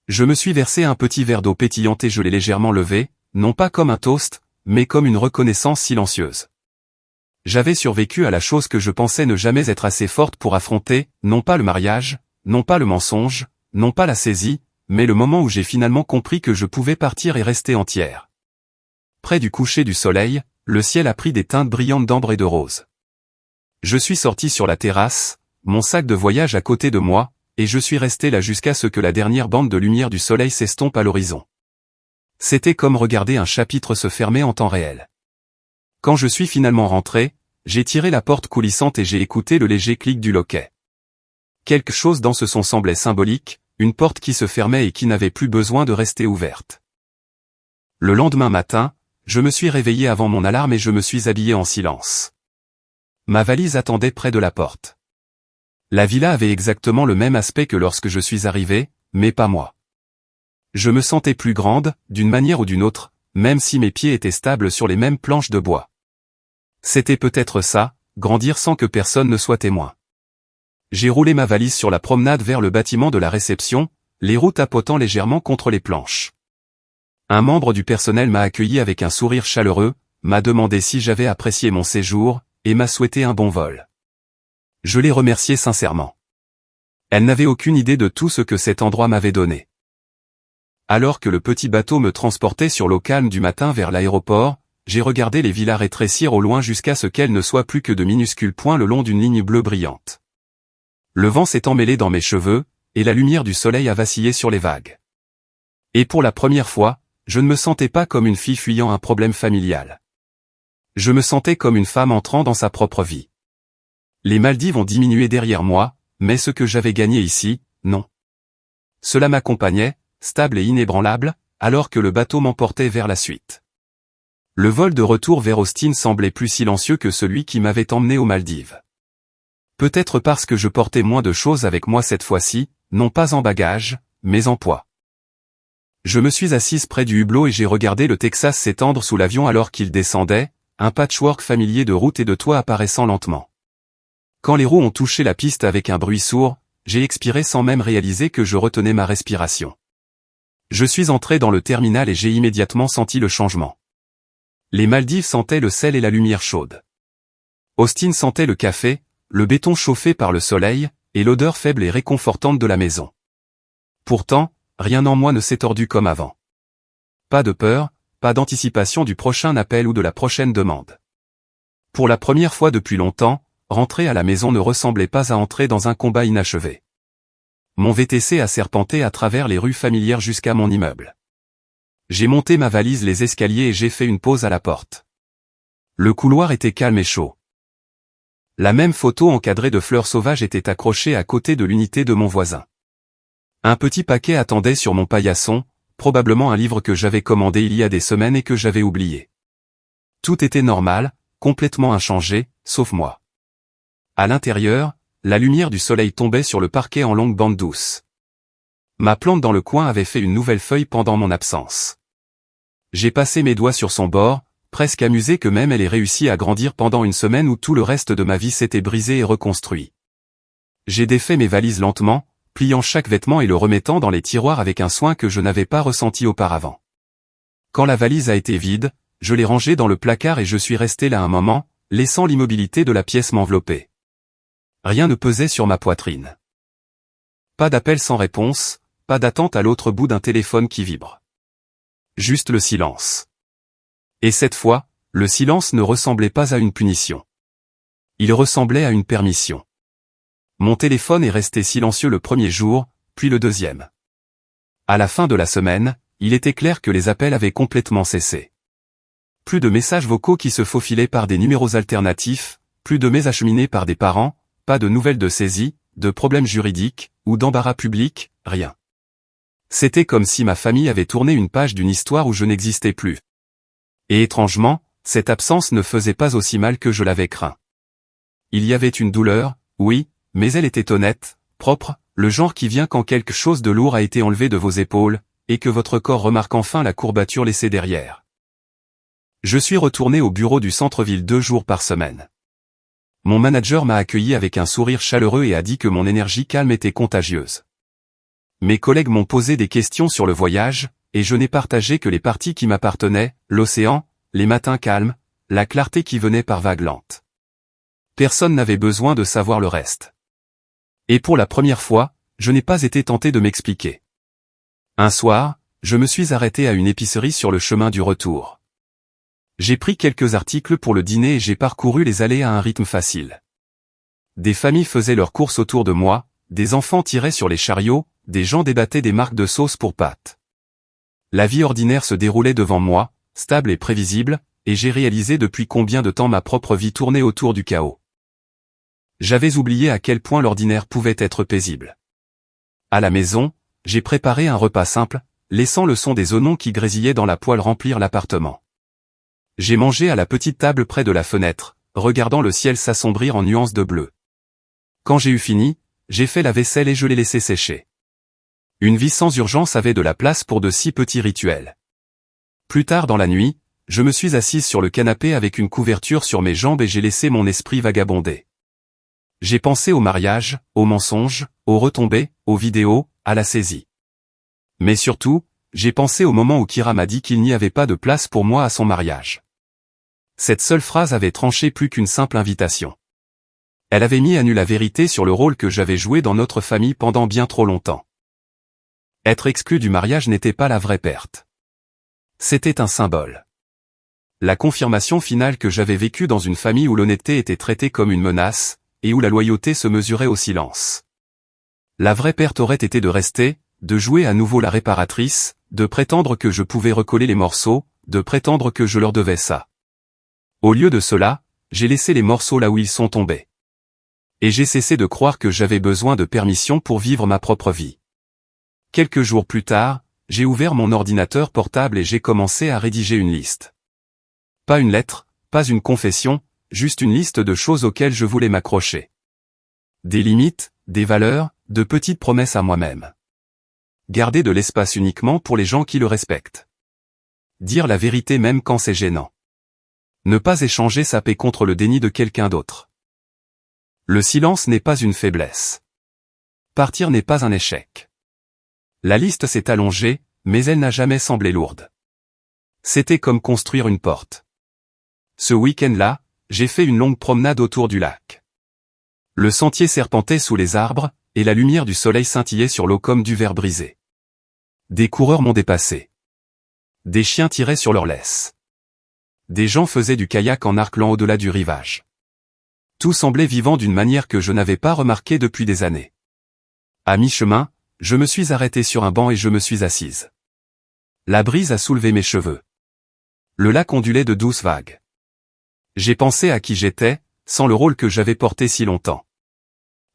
Je me suis versé un petit verre d'eau pétillante et je l'ai légèrement levé, non pas comme un toast, mais comme une reconnaissance silencieuse. J'avais survécu à la chose que je pensais ne jamais être assez forte pour affronter, non pas le mariage, non pas le mensonge, non pas la saisie, mais le moment où j'ai finalement compris que je pouvais partir et rester entière. Près du coucher du soleil, le ciel a pris des teintes brillantes d'ambre et de rose. Je suis sorti sur la terrasse, mon sac de voyage à côté de moi, et je suis resté là jusqu'à ce que la dernière bande de lumière du soleil s'estompe à l'horizon. C'était comme regarder un chapitre se fermer en temps réel. Quand je suis finalement rentré, j'ai tiré la porte coulissante et j'ai écouté le léger clic du loquet. Quelque chose dans ce son semblait symbolique, une porte qui se fermait et qui n'avait plus besoin de rester ouverte. Le lendemain matin, je me suis réveillé avant mon alarme et je me suis habillé en silence. Ma valise attendait près de la porte. La villa avait exactement le même aspect que lorsque je suis arrivé, mais pas moi. Je me sentais plus grande, d'une manière ou d'une autre, même si mes pieds étaient stables sur les mêmes planches de bois. C'était peut-être ça, grandir sans que personne ne soit témoin. J'ai roulé ma valise sur la promenade vers le bâtiment de la réception, les roues tapotant légèrement contre les planches. Un membre du personnel m'a accueilli avec un sourire chaleureux, m'a demandé si j'avais apprécié mon séjour, et m'a souhaité un bon vol. Je l'ai remercié sincèrement. Elle n'avait aucune idée de tout ce que cet endroit m'avait donné. Alors que le petit bateau me transportait sur l'eau calme du matin vers l'aéroport, j'ai regardé les villas rétrécir au loin jusqu'à ce qu'elles ne soient plus que de minuscules points le long d'une ligne bleue brillante. Le vent s'est emmêlé dans mes cheveux, et la lumière du soleil a vacillé sur les vagues. Et pour la première fois, je ne me sentais pas comme une fille fuyant un problème familial. Je me sentais comme une femme entrant dans sa propre vie. Les Maldives ont diminué derrière moi, mais ce que j'avais gagné ici, non. Cela m'accompagnait, stable et inébranlable, alors que le bateau m'emportait vers la suite. Le vol de retour vers Austin semblait plus silencieux que celui qui m'avait emmené aux Maldives. Peut-être parce que je portais moins de choses avec moi cette fois-ci, non pas en bagages, mais en poids. Je me suis assise près du hublot et j'ai regardé le Texas s'étendre sous l'avion alors qu'il descendait, un patchwork familier de routes et de toits apparaissant lentement. Quand les roues ont touché la piste avec un bruit sourd, j'ai expiré sans même réaliser que je retenais ma respiration. Je suis entré dans le terminal et j'ai immédiatement senti le changement. Les Maldives sentaient le sel et la lumière chaude. Austin sentait le café, le béton chauffé par le soleil, et l'odeur faible et réconfortante de la maison. Pourtant, rien en moi ne s'est tordu comme avant. Pas de peur, pas d'anticipation du prochain appel ou de la prochaine demande. Pour la première fois depuis longtemps, rentrer à la maison ne ressemblait pas à entrer dans un combat inachevé. Mon VTC a serpenté à travers les rues familières jusqu'à mon immeuble. J'ai monté ma valise les escaliers et j'ai fait une pause à la porte. Le couloir était calme et chaud. La même photo encadrée de fleurs sauvages était accrochée à côté de l'unité de mon voisin. Un petit paquet attendait sur mon paillasson, probablement un livre que j'avais commandé il y a des semaines et que j'avais oublié. Tout était normal, complètement inchangé, sauf moi. À l'intérieur, la lumière du soleil tombait sur le parquet en longue bande douce. Ma plante dans le coin avait fait une nouvelle feuille pendant mon absence. J'ai passé mes doigts sur son bord, presque amusé que même elle ait réussi à grandir pendant une semaine où tout le reste de ma vie s'était brisé et reconstruit. J'ai défait mes valises lentement, pliant chaque vêtement et le remettant dans les tiroirs avec un soin que je n'avais pas ressenti auparavant. Quand la valise a été vide, je l'ai rangée dans le placard et je suis resté là un moment, laissant l'immobilité de la pièce m'envelopper. Rien ne pesait sur ma poitrine. Pas d'appel sans réponse, pas d'attente à l'autre bout d'un téléphone qui vibre. Juste le silence. Et cette fois, le silence ne ressemblait pas à une punition. Il ressemblait à une permission. Mon téléphone est resté silencieux le premier jour, puis le deuxième. À la fin de la semaine, il était clair que les appels avaient complètement cessé. Plus de messages vocaux qui se faufilaient par des numéros alternatifs, plus de mails acheminés par des parents, pas de nouvelles de saisie, de problèmes juridiques, ou d'embarras publics, rien. C'était comme si ma famille avait tourné une page d'une histoire où je n'existais plus. Et étrangement, cette absence ne faisait pas aussi mal que je l'avais craint. Il y avait une douleur, oui, mais elle était honnête, propre, le genre qui vient quand quelque chose de lourd a été enlevé de vos épaules, et que votre corps remarque enfin la courbature laissée derrière. Je suis retourné au bureau du centre-ville 2 jours par semaine. Mon manager m'a accueilli avec un sourire chaleureux et a dit que mon énergie calme était contagieuse. Mes collègues m'ont posé des questions sur le voyage, et je n'ai partagé que les parties qui m'appartenaient, l'océan, les matins calmes, la clarté qui venait par vagues lentes. Personne n'avait besoin de savoir le reste. Et pour la première fois, je n'ai pas été tenté de m'expliquer. Un soir, je me suis arrêté à une épicerie sur le chemin du retour. J'ai pris quelques articles pour le dîner et j'ai parcouru les allées à un rythme facile. Des familles faisaient leurs courses autour de moi, des enfants tiraient sur les chariots, des gens débattaient des marques de sauce pour pâtes. La vie ordinaire se déroulait devant moi, stable et prévisible, et j'ai réalisé depuis combien de temps ma propre vie tournait autour du chaos. J'avais oublié à quel point l'ordinaire pouvait être paisible. À la maison, j'ai préparé un repas simple, laissant le son des oignons qui grésillaient dans la poêle remplir l'appartement. J'ai mangé à la petite table près de la fenêtre, regardant le ciel s'assombrir en nuances de bleu. Quand j'ai eu fini, j'ai fait la vaisselle et je l'ai laissée sécher. Une vie sans urgence avait de la place pour de si petits rituels. Plus tard dans la nuit, je me suis assise sur le canapé avec une couverture sur mes jambes et j'ai laissé mon esprit vagabonder. J'ai pensé au mariage, aux mensonges, aux retombées, aux vidéos, à la saisie. Mais surtout, j'ai pensé au moment où Kira m'a dit qu'il n'y avait pas de place pour moi à son mariage. Cette seule phrase avait tranché plus qu'une simple invitation. Elle avait mis à nu la vérité sur le rôle que j'avais joué dans notre famille pendant bien trop longtemps. Être exclu du mariage n'était pas la vraie perte. C'était un symbole. La confirmation finale que j'avais vécue dans une famille où l'honnêteté était traitée comme une menace, et où la loyauté se mesurait au silence. La vraie perte aurait été de rester, de jouer à nouveau la réparatrice, de prétendre que je pouvais recoller les morceaux, de prétendre que je leur devais ça. Au lieu de cela, j'ai laissé les morceaux là où ils sont tombés. Et j'ai cessé de croire que j'avais besoin de permission pour vivre ma propre vie. Quelques jours plus tard, j'ai ouvert mon ordinateur portable et j'ai commencé à rédiger une liste. Pas une lettre, pas une confession, juste une liste de choses auxquelles je voulais m'accrocher. Des limites, des valeurs, de petites promesses à moi-même. Garder de l'espace uniquement pour les gens qui le respectent. Dire la vérité même quand c'est gênant. Ne pas échanger sa paix contre le déni de quelqu'un d'autre. Le silence n'est pas une faiblesse. Partir n'est pas un échec. La liste s'est allongée, mais elle n'a jamais semblé lourde. C'était comme construire une porte. Ce week-end-là, j'ai fait une longue promenade autour du lac. Le sentier serpentait sous les arbres, et la lumière du soleil scintillait sur l'eau comme du verre brisé. Des coureurs m'ont dépassé. Des chiens tiraient sur leurs laisses. Des gens faisaient du kayak en arclant au-delà du rivage. Tout semblait vivant d'une manière que je n'avais pas remarquée depuis des années. À mi-chemin, je me suis arrêté sur un banc et je me suis assise. La brise a soulevé mes cheveux. Le lac ondulait de douces vagues. J'ai pensé à qui j'étais, sans le rôle que j'avais porté si longtemps.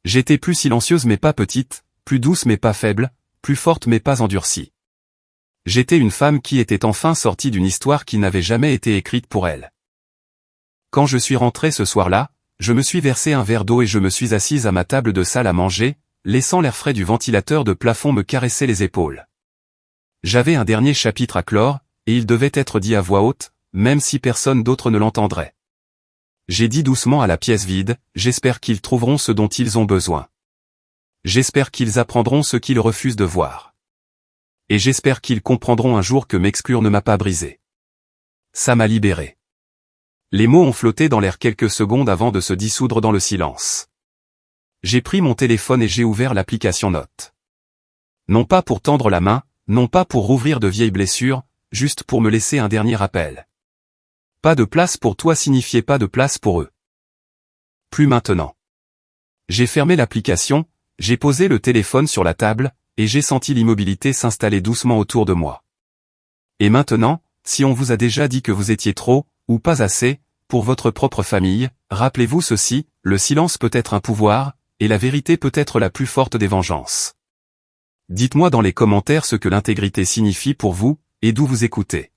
J'étais plus silencieuse mais pas petite, plus douce mais pas faible, plus forte mais pas endurcie. J'étais une femme qui était enfin sortie d'une histoire qui n'avait jamais été écrite pour elle. Quand je suis rentré ce soir-là, je me suis versé un verre d'eau et je me suis assise à ma table de salle à manger, laissant l'air frais du ventilateur de plafond me caresser les épaules. J'avais un dernier chapitre à clore, et il devait être dit à voix haute, même si personne d'autre ne l'entendrait. J'ai dit doucement à la pièce vide, j'espère qu'ils trouveront ce dont ils ont besoin. J'espère qu'ils apprendront ce qu'ils refusent de voir. Et j'espère qu'ils comprendront un jour que m'exclure ne m'a pas brisé. Ça m'a libéré. Les mots ont flotté dans l'air quelques secondes avant de se dissoudre dans le silence. J'ai pris mon téléphone et j'ai ouvert l'application Notes. Non pas pour tendre la main, non pas pour rouvrir de vieilles blessures, juste pour me laisser un dernier appel. Pas de place pour toi signifiait pas de place pour eux. Plus maintenant. J'ai fermé l'application, j'ai posé le téléphone sur la table, et j'ai senti l'immobilité s'installer doucement autour de moi. Et maintenant, si on vous a déjà dit que vous étiez trop, ou pas assez, pour votre propre famille, rappelez-vous ceci, le silence peut être un pouvoir, et la vérité peut être la plus forte des vengeances. Dites-moi dans les commentaires ce que l'intégrité signifie pour vous, et d'où vous écoutez.